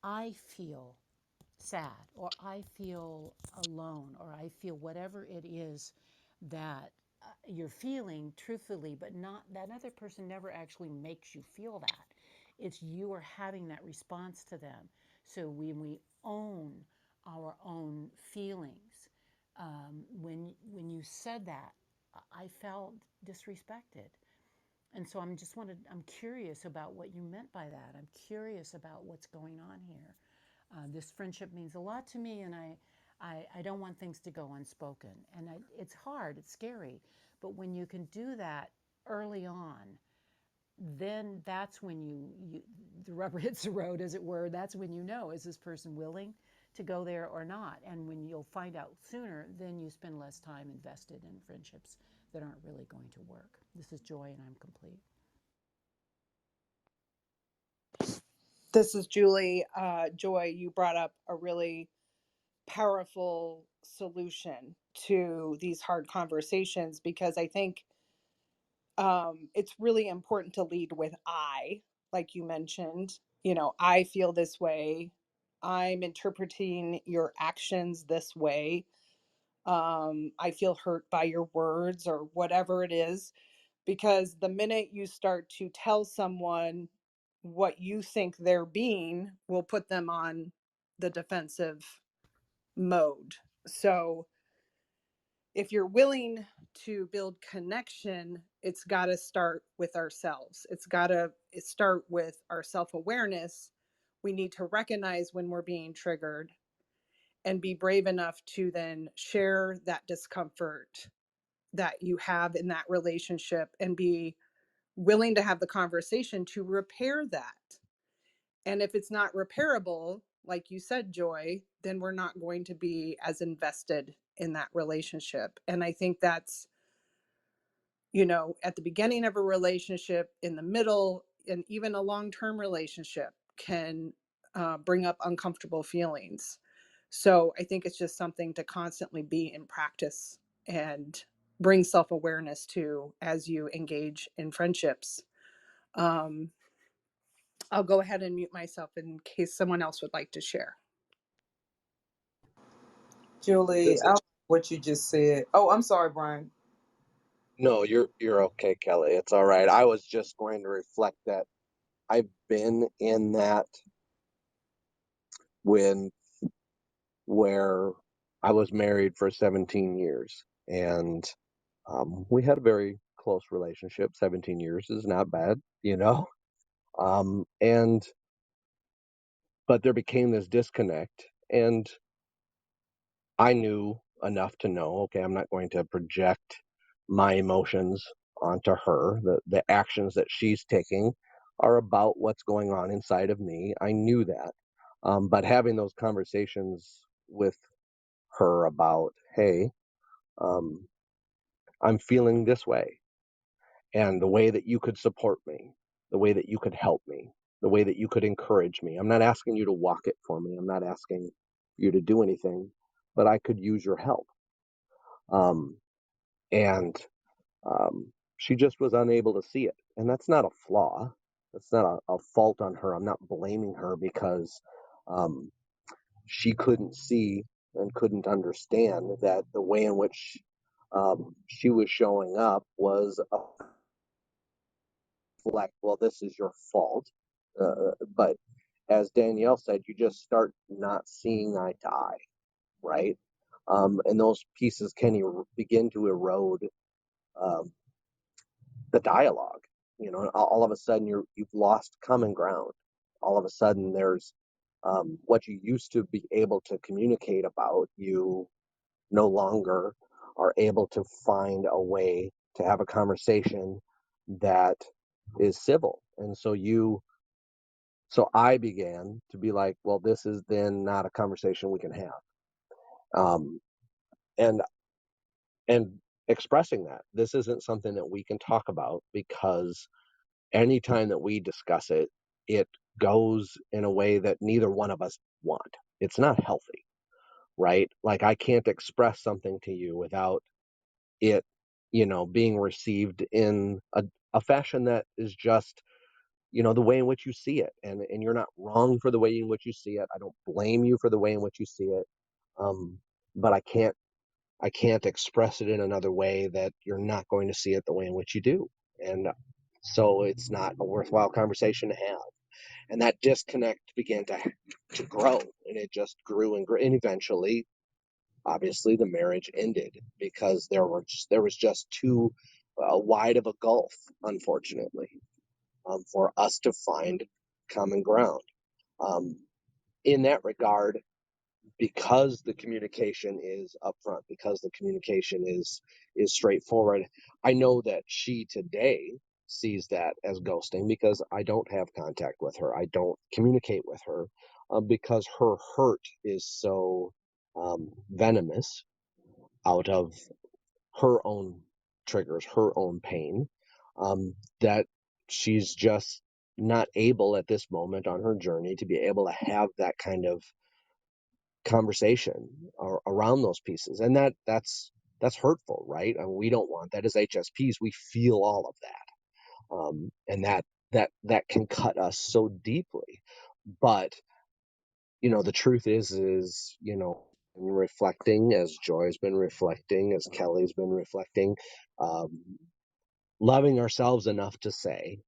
I feel sad, or I feel alone, or I feel whatever it is that you're feeling truthfully, but not that other person never actually makes you feel that. It's you are having that response to them. So when we own our own feelings, when you said that, I felt disrespected. And so I'm curious about what you meant by that. I'm curious about what's going on here. This friendship means a lot to me, and I don't want things to go unspoken. And it's hard, it's scary. But when you can do that early on, then that's when the rubber hits the road, as it were. That's when you know, is this person willing to go there or not. And when you'll find out sooner, then you spend less time invested in friendships that aren't really going to work. This is Joy, and I'm complete. This is Julie. Joy, you brought up a really powerful solution to these hard conversations, because I think it's really important to lead with I, like you mentioned. You know, I feel this way. I'm interpreting your actions this way. I feel hurt by your words, or whatever it is. Because the minute you start to tell someone what you think they're being, will put them on the defensive mode. So if you're willing to build connection, it's got to start with ourselves. It's got to start with our self-awareness. We need to recognize when we're being triggered and be brave enough to then share that discomfort that you have in that relationship, and be willing to have the conversation to repair that. And if it's not repairable, like you said, Joy, then we're not going to be as invested in that relationship. And I think that's, you know, at the beginning of a relationship, in the middle, and even a long-term relationship can bring up uncomfortable feelings. So I think it's just something to constantly be in practice and bring self-awareness to as you engage in friendships. Um, I'll go ahead and mute myself in case someone else would like to share. Julie, This I is like what you just said. Oh, I'm sorry, Brian. no, you're okay, Kelly. It's all right. I was just going to reflect that I've been in that when where I was married for 17 years, and we had a very close relationship. 17 years is not bad, you know. And but there became this disconnect, and I knew enough to know, okay, I'm not going to project my emotions onto her. The actions that she's taking are about what's going on inside of me. I knew that. But having those conversations with her about, hey, um, I'm feeling this way, and the way that you could support me, the way that you could help me, the way that you could encourage me. I'm not asking you to walk it for me. I'm not asking you to do anything, but I could use your help. Um, and she just was unable to see it. And that's not a flaw. That's not a fault on her. I'm not blaming her because um, she couldn't see and couldn't understand that the way in which she was showing up was like, well, this is your fault. But as Danielle said, you just start not seeing eye to eye, right? And those pieces can begin to erode um, the dialogue. You know, all of a sudden you've lost common ground. All of a sudden there's what you used to be able to communicate about, you no longer are able to find a way to have a conversation that is civil. And so I began to be like, well, this is then not a conversation we can have. Um, and and expressing that this isn't something that we can talk about, because anytime that we discuss it, it goes in a way that neither one of us want. It's not healthy, right? Like, I can't express something to you without it, being received in a fashion that is just, the way in which you see it. And you're not wrong for the way in which you see it. I don't blame you for the way in which you see it. But I can't express it in another way that you're not going to see it the way in which you do. And so it's not a worthwhile conversation to have. And that disconnect began to grow, and it just grew and grew. And eventually, obviously, the marriage ended because there was just too wide of a gulf, unfortunately, for us to find common ground. Um, in that regard, because the communication is upfront, because the communication is straightforward, I know that she today sees that as ghosting, because I don't have contact with her. I don't communicate with her. because her hurt is so venomous out of her own triggers, her own pain, that she's just not able at this moment on her journey to be able to have that kind of conversation around those pieces. And that's hurtful, right? I mean, we don't want that. As HSPs, we feel all of that, and that can cut us so deeply. But the truth is, reflecting, as Joy's been reflecting, as Kelly's been reflecting, um, loving ourselves enough to say,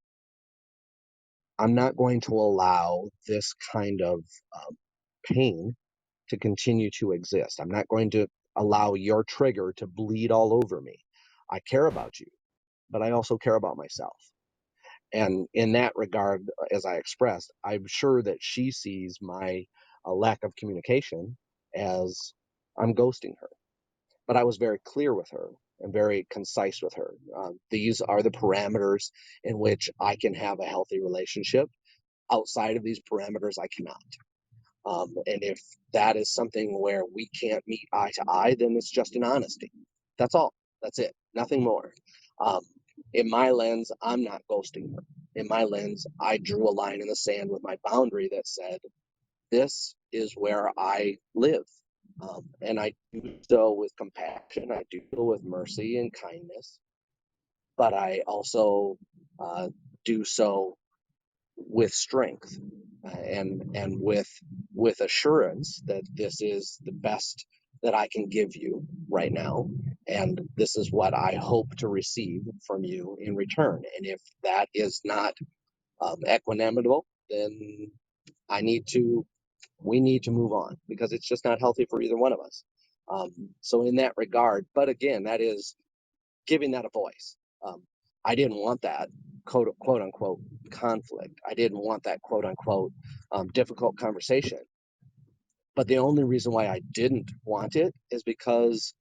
I'm not going to allow this kind of pain to continue to exist. I'm not going to allow your trigger to bleed all over me. I care about you, but I also care about myself. And in that regard, as I expressed, I'm sure that she sees my lack of communication as I'm ghosting her. But I was very clear with her and very concise with her. These are the parameters in which I can have a healthy relationship. Outside of these parameters, I cannot. And if that is something where we can't meet eye to eye, then it's just an honesty. That's all. That's it. Nothing more. Um, in my lens, I'm not ghosting her. In my lens, I drew a line in the sand with my boundary that said, this is where I live. And I do so with compassion. I do so with mercy and kindness. But I also do so with strength and with assurance that this is the best that I can give you right now, and this is what I hope to receive from you in return. And if that is not equanimable, then I need to we need to move on, because it's just not healthy for either one of us. So in that regard, but again, that is giving that a voice. I didn't want that quote unquote conflict. I didn't want that quote unquote difficult conversation. But the only reason why I didn't want it is because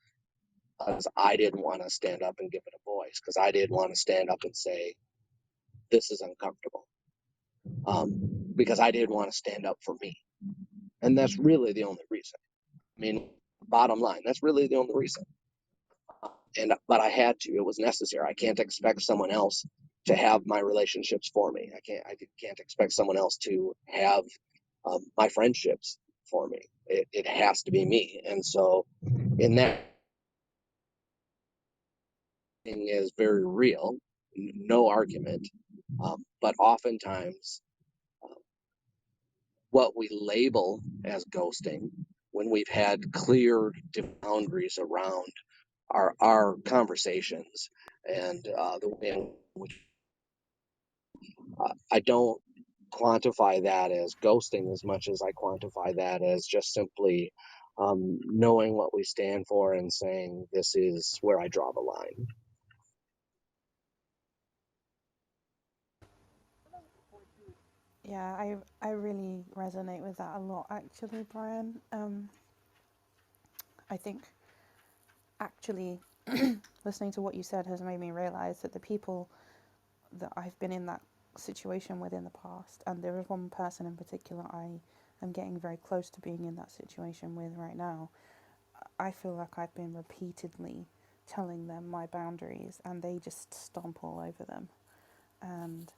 I didn't want to stand up and give it a voice, because I didn't want to stand up and say, this is uncomfortable, because I didn't want to stand up for me. And that's really the only reason. I mean, bottom line, that's really the only reason. But I had to. It was necessary. I can't expect someone else to have my relationships for me. I can't expect someone else to have my friendships for me. It has to be me. And so in that thing is very real, no argument. But oftentimes what we label as ghosting, when we've had clear boundaries around our conversations and the way in which I don't quantify that as ghosting as much as I quantify that as just simply knowing what we stand for and saying, this is where I draw the line. Yeah, I really resonate with that a lot, actually, Brian. I think actually listening to what you said has made me realize that the people that I've been in that situation with in the past, and there is one person in particular I am getting very close to being in that situation with right now. I feel like I've been repeatedly telling them my boundaries and they just stomp all over them. And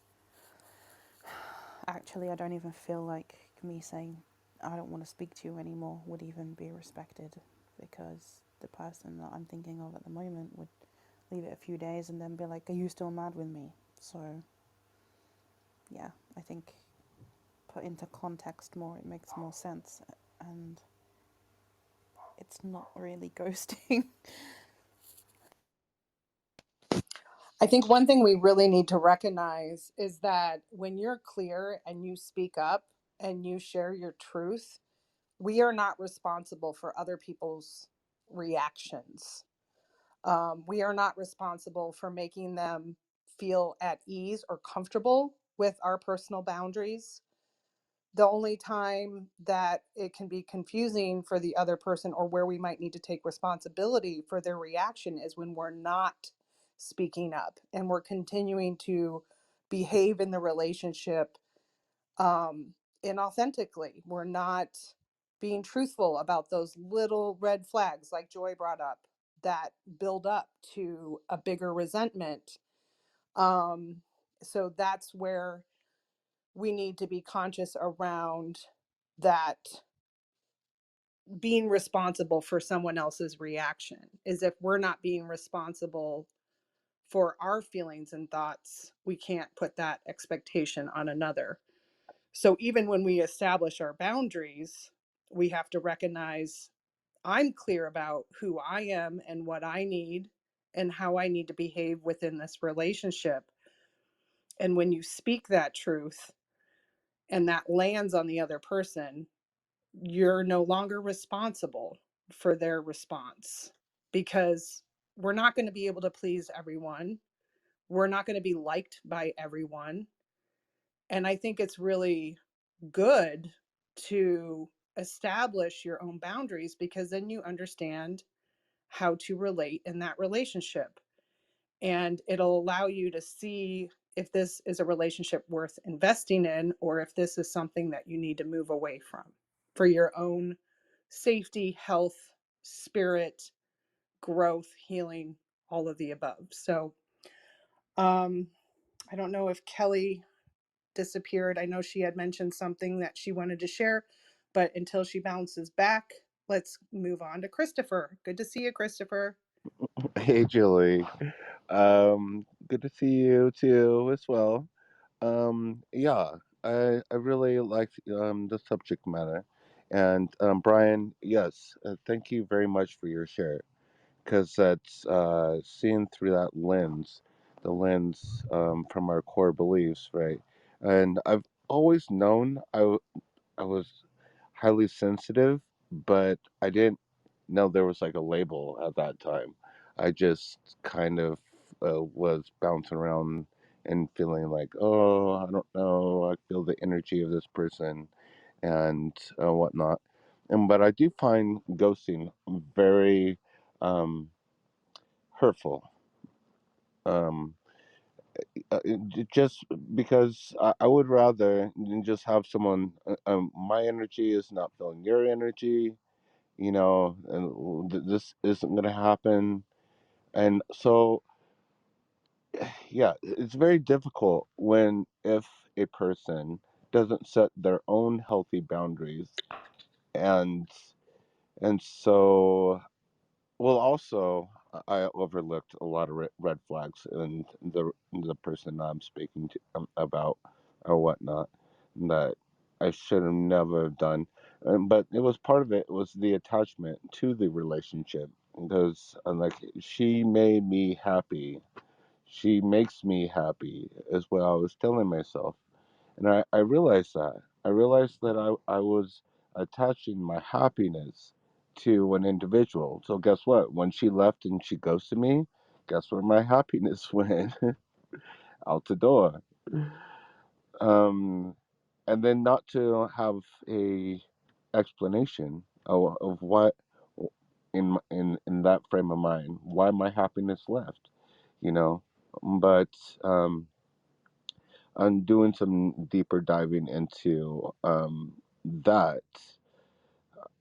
actually, I don't even feel like me saying I don't want to speak to you anymore would even be respected, because the person that I'm thinking of at the moment would leave it a few days and then be like, are you still mad with me? So, yeah, I think put into context more, it makes more sense. And it's not really ghosting. I think one thing we really need to recognize is that when you're clear and you speak up and you share your truth, we are not responsible for other people's reactions. We are not responsible for making them feel at ease or comfortable with our personal boundaries. The only time that it can be confusing for the other person, or where we might need to take responsibility for their reaction, is when we're not speaking up and we're continuing to behave in the relationship inauthentically. We're not being truthful about those little red flags, like Joy brought up, that build up to a bigger resentment. Um, so that's where we need to be conscious around that, being responsible for someone else's reaction. Is if we're not being responsible for our feelings and thoughts, we can't put that expectation on another. So even when we establish our boundaries, we have to recognize I'm clear about who I am and what I need and how I need to behave within this relationship. And when you speak that truth and that lands on the other person, you're no longer responsible for their response, because we're not going to be able to please everyone. We're not going to be liked by everyone. And I think it's really good to establish your own boundaries, because then you understand how to relate in that relationship. And it'll allow you to see if this is a relationship worth investing in, or if this is something that you need to move away from for your own safety, health, spirit, growth, healing, all of the above. So I don't know if Kelly disappeared. I know she had mentioned something that she wanted to share, but until she bounces back, let's move on to Christopher. Good to see you, Christopher. Hey, Julie. Good to see you too as well. Yeah, I really like the subject matter, and Brian, yes, thank you very much for your share, because that's seeing through that lens, the lens from our core beliefs, right? And I've always known I was highly sensitive, but I didn't know there was like a label at that time. I just kind of was bouncing around and feeling like, oh, I don't know, I feel the energy of this person and whatnot. And but I do find ghosting very um, hurtful. Um, just because I would rather just have someone. My energy is not feeling your energy, and this isn't going to happen. And so, yeah, it's very difficult when if a person doesn't set their own healthy boundaries, and so, well, also, I overlooked a lot of red flags in the person I'm speaking to about or whatnot that I should have never done. But it was part of it was the attachment to the relationship, because like she made me happy, she makes me happy is what I was telling myself. And I realized that. I realized that I was attaching my happiness to an individual. So guess what? When she left and she ghosted me, guess where my happiness went? Out the door. Um, and then not to have a explanation of what in that frame of mind why my happiness left, you know. But I'm doing some deeper diving into that.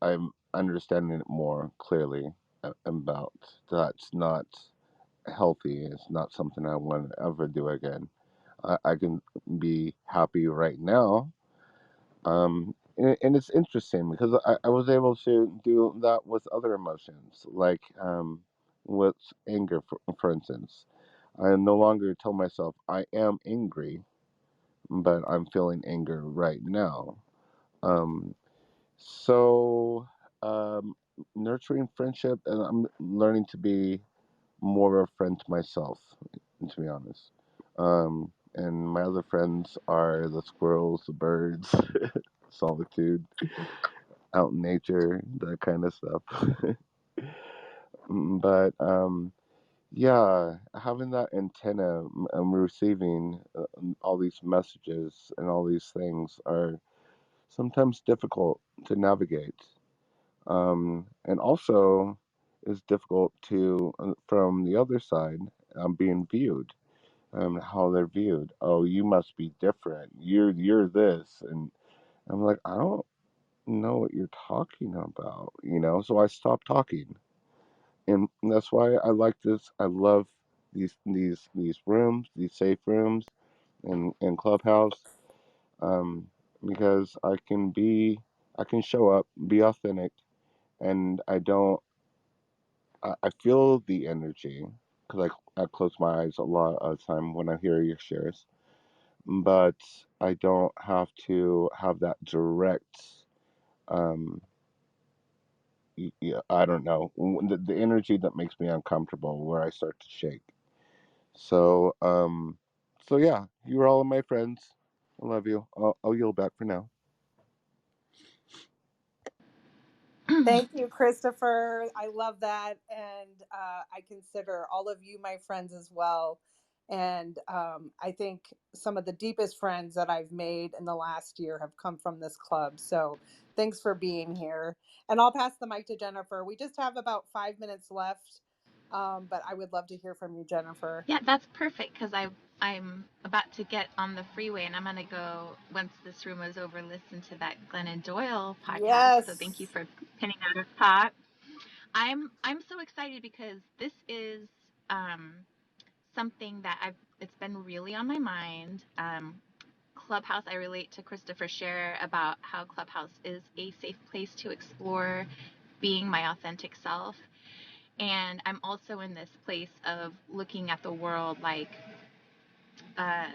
I'm understanding it more clearly about that's not healthy. It's not something I want to ever do again. I can be happy right now. And it's interesting because I was able to do that with other emotions, like with anger, for instance. I no longer tell myself I am angry, but I'm feeling anger right now. Um, so, um, Nurturing friendship, and I'm learning to be more of a friend to myself, to be honest. And my other friends are the squirrels, the birds, solitude, out in nature, that kind of stuff. But yeah, having that antenna receiving all these messages and all these things are sometimes difficult to navigate. And also is difficult to from the other side, being viewed, how they're viewed. Oh, you must be different. You're this, I'm like, I don't know what you're talking about, you know? So I stopped talking. And that's why I like this. I love these rooms, these safe rooms in Clubhouse, um, because I can show up, be authentic, and I feel the energy because I close my eyes a lot of the time when I hear your shares, but I don't have to have that direct, um, yeah, I don't know, the energy that makes me uncomfortable where I start to shake. So, so yeah, you are all of my friends. I love you. I'll yield back for now. Thank you, Christopher. I love that. And I consider all of you my friends as well. And I think some of the deepest friends that I've made in the last year have come from this club. So thanks for being here. And I'll pass the mic to Jennifer. We just have about 5 minutes left, but I would love to hear from you, Jennifer. Yeah, that's perfect because I'm about to get on the freeway and I'm gonna go once this room is over, listen to that Glennon Doyle podcast. So Yes. thank you for pinning out a top. I'm so excited because this is something that it's been really on my mind. Clubhouse, I relate to Christopher share about how Clubhouse is a safe place to explore being my authentic self. And I'm also in this place of looking at the world like uh,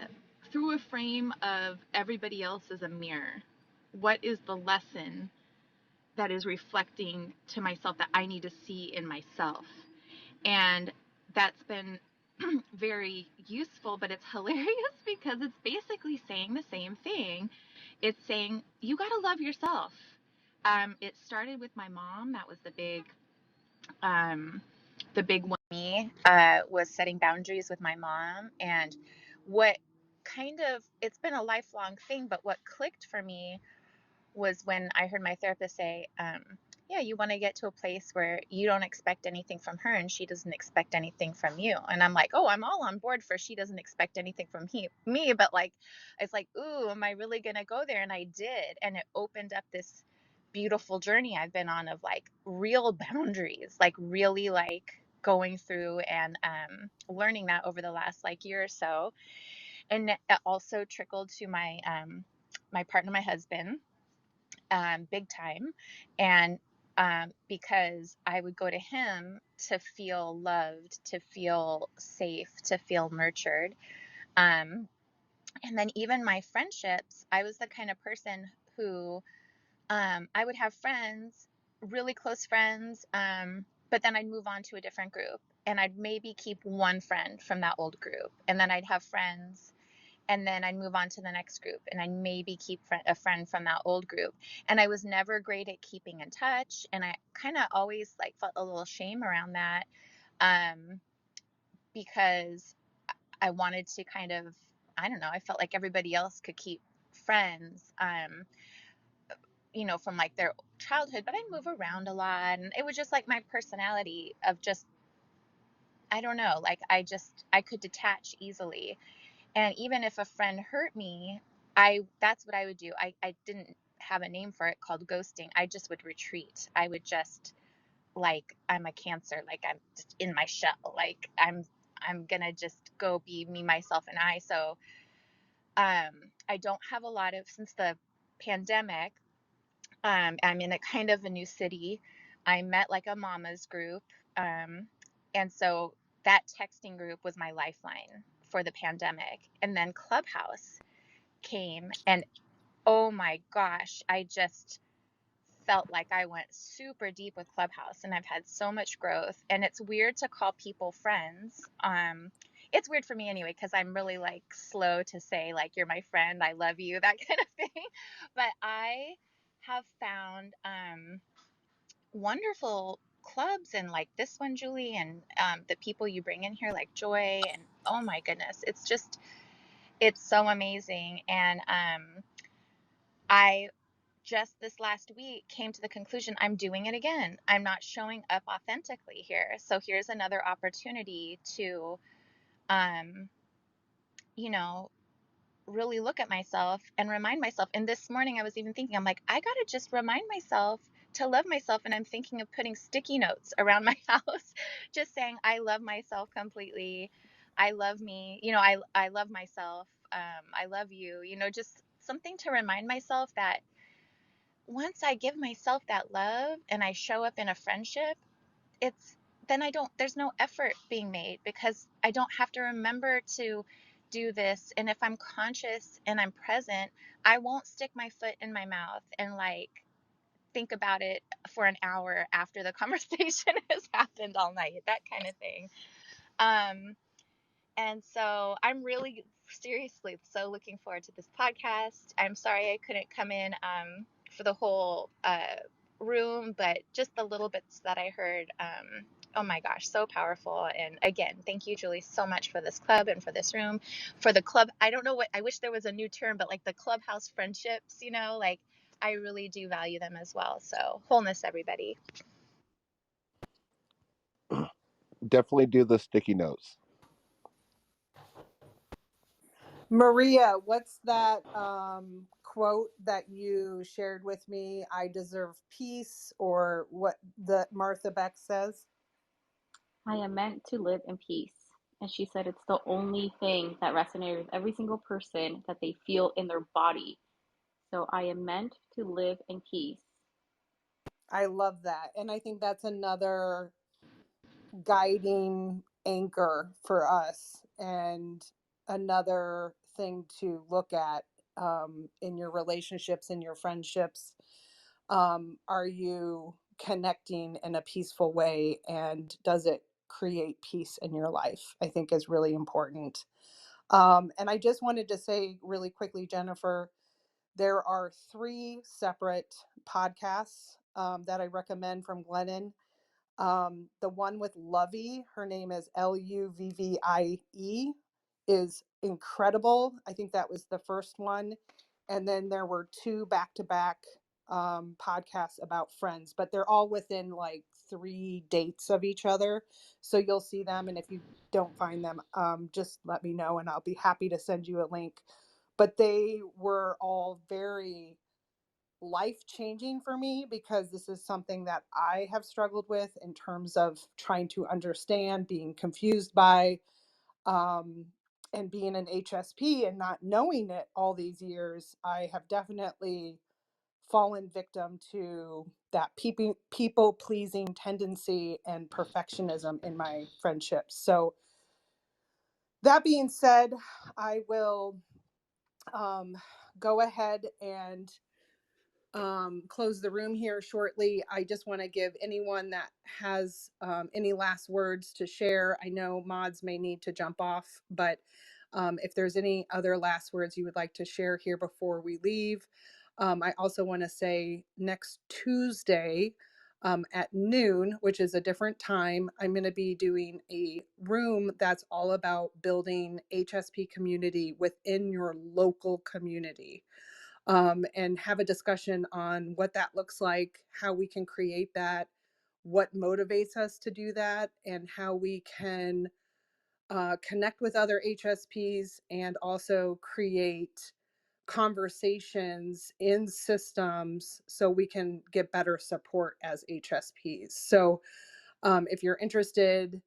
through a frame of everybody else as a mirror. What is the lesson that is reflecting to myself that I need to see in myself? And that's been very useful, but it's hilarious because it's basically saying the same thing. It's saying, you got to love yourself. It started with my mom. That was the big one for me, was setting boundaries with my mom. And what it's been a lifelong thing, but what clicked for me was when I heard my therapist say, yeah, you want to get to a place where you don't expect anything from her and she doesn't expect anything from you. And I'm like, oh, I'm all on board for she doesn't expect anything from me. But like, it's like, ooh, am I really going to go there? And I did. And it opened up this beautiful journey I've been on of like real boundaries, like really like going through and learning that over the last like year or so. And it also trickled to my partner, my husband, big time. And because I would go to him to feel loved, to feel safe, to feel nurtured. Um, and then even my friendships, I was the kind of person who I would have friends, really close friends, but then I'd move on to a different group and I'd maybe keep one friend from that old group. And then I'd have friends and then I'd move on to the next group and I'd maybe keep a friend from that old group. And I was never great at keeping in touch. And I kind of always like felt a little shame around that, because I wanted to kind of, I don't know, I felt like everybody else could keep friends, from like their childhood, but I move around a lot. And it was just like my personality of just, I don't know, like I could detach easily. And even if a friend hurt me, that's what I would do. I didn't have a name for it called ghosting. I just would retreat. I would just like I'm a Cancer, like I'm just in my shell. Like I'm gonna just go be me, myself, and I. So I don't have a lot of since the pandemic. I'm in a kind of a new city. I met like a mama's group. And so that texting group was my lifeline for the pandemic. And then Clubhouse came, and oh my gosh, I just felt like I went super deep with Clubhouse and I've had so much growth. And it's weird to call people friends. It's weird for me anyway, because I'm really like slow to say like you're my friend, I love you, that kind of thing. But I have found wonderful clubs and like this one, Julie, and the people you bring in here like Joy, and oh my goodness, it's so amazing. And I just this last week came to the conclusion I'm doing it again. I'm not showing up authentically here. So here's another opportunity to, um, you know, really look at myself and remind myself. And this morning I was even thinking, I'm like, I got to just remind myself to love myself. And I'm thinking of putting sticky notes around my house, just saying, I love myself completely. I love me. I love myself. I love you, just something to remind myself that once I give myself that love and I show up in a friendship, it's then I don't there's no effort being made because I don't have to remember to do this. And if I'm conscious and I'm present, I won't stick my foot in my mouth and like think about it for an hour after the conversation has happened all night, that kind of thing. um and so I'm really seriously so looking forward to this podcast. I'm sorry I couldn't come in for the whole room, but just the little bits that I heard, oh my gosh, so powerful. And again, thank you, Julie, so much for this club and for this room, for the club. I don't know what, I wish there was a new term, but like the clubhouse friendships, like I really do value them as well. So wholeness, everybody. Definitely do the sticky notes. Maria, what's that quote that you shared with me? I deserve peace, or what the Martha Beck says? I am meant to live in peace. And she said it's the only thing that resonates with every single person that they feel in their body. So I am meant to live in peace. I love that. And I think that's another guiding anchor for us, and another thing to look at in your relationships, in your friendships. Are you connecting in a peaceful way, and does it create peace in your life? I think is really important. And I just wanted to say really quickly, Jennifer, there are 3 separate podcasts that I recommend from Glennon. The one with Lovey, her name is Luvvie, is incredible. I think that was the first one. And then there were 2 back-to-back podcasts about friends, but they're all within like 3 dates of each other. So you'll see them. And if you don't find them, just let me know and I'll be happy to send you a link. But they were all very life changing for me, because this is something that I have struggled with in terms of trying to understand, being confused by, um, and being an HSP and not knowing it all these years. I have definitely fallen victim to that people pleasing tendency and perfectionism in my friendships. So that being said, I will go ahead and close the room here shortly. I just want to give anyone that has any last words to share. I know mods may need to jump off, but if there's any other last words you would like to share here before we leave. I also want to say next Tuesday at noon, which is a different time, I'm going to be doing a room that's all about building HSP community within your local community, and have a discussion on what that looks like, how we can create that, what motivates us to do that, and how we can connect with other HSPs and also create conversations in systems so we can get better support as HSPs. So if you're interested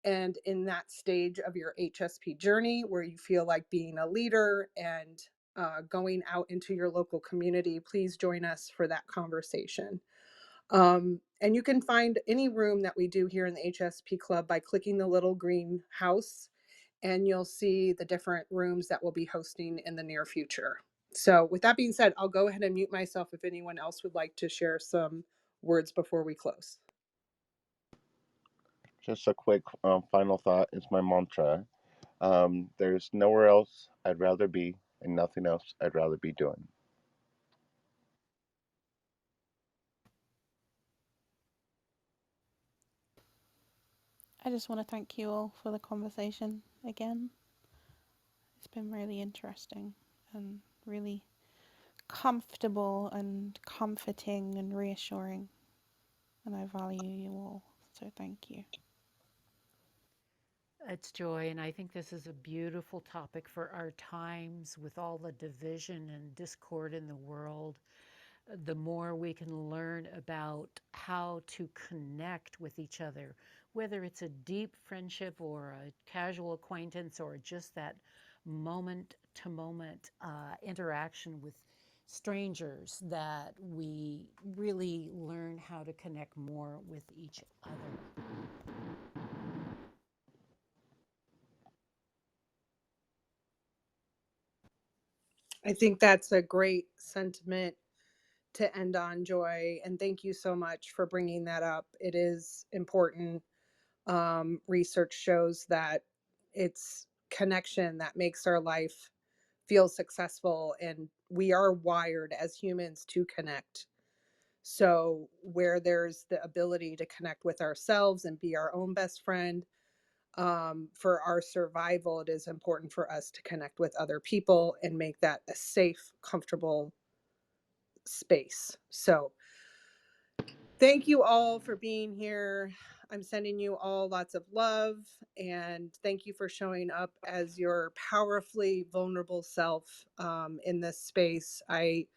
and in that stage of your HSP journey where you feel like being a leader and going out into your local community, please join us for that conversation. And you can find any room that we do here in the HSP Club by clicking the little green house, and you'll see the different rooms that we'll be hosting in the near future. So with that being said, I'll go ahead and mute myself if anyone else would like to share some words before we close. Just a quick final thought. It's my mantra. There's nowhere else I'd rather be, and nothing else I'd rather be doing. I just want to thank you all for the conversation again. It's been really interesting and really comfortable and comforting and reassuring. And I value you all. So thank you. It's Joy, and I think this is a beautiful topic for our times with all the division and discord in the world. The more we can learn about how to connect with each other, whether it's a deep friendship or a casual acquaintance or just that moment to moment interaction with strangers, that we really learn how to connect more with each other. I think that's a great sentiment to end on, Joy. And thank you so much for bringing that up. It is important. Research shows that it's connection that makes our life feel successful, and we are wired as humans to connect. So, where there's the ability to connect with ourselves and be our own best friend, for our survival, it is important for us to connect with other people and make that a safe, comfortable space. So, thank you all for being here. I'm sending you all lots of love, and thank you for showing up as your powerfully vulnerable self in this space. I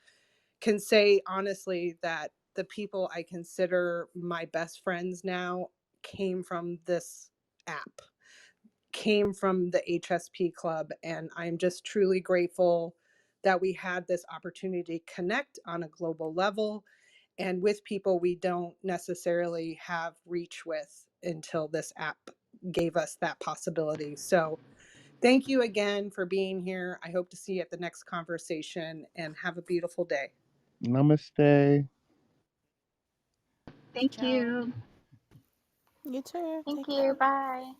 can say honestly that the people I consider my best friends now came from this app, came from the HSP Club, and I'm just truly grateful that we had this opportunity to connect on a global level and with people we don't necessarily have reach with until this app gave us that possibility. So, thank you again for being here. I hope to see you at the next conversation, and have a beautiful day. Namaste. Thank Ciao. you. You too. Thank Take you. care. Bye.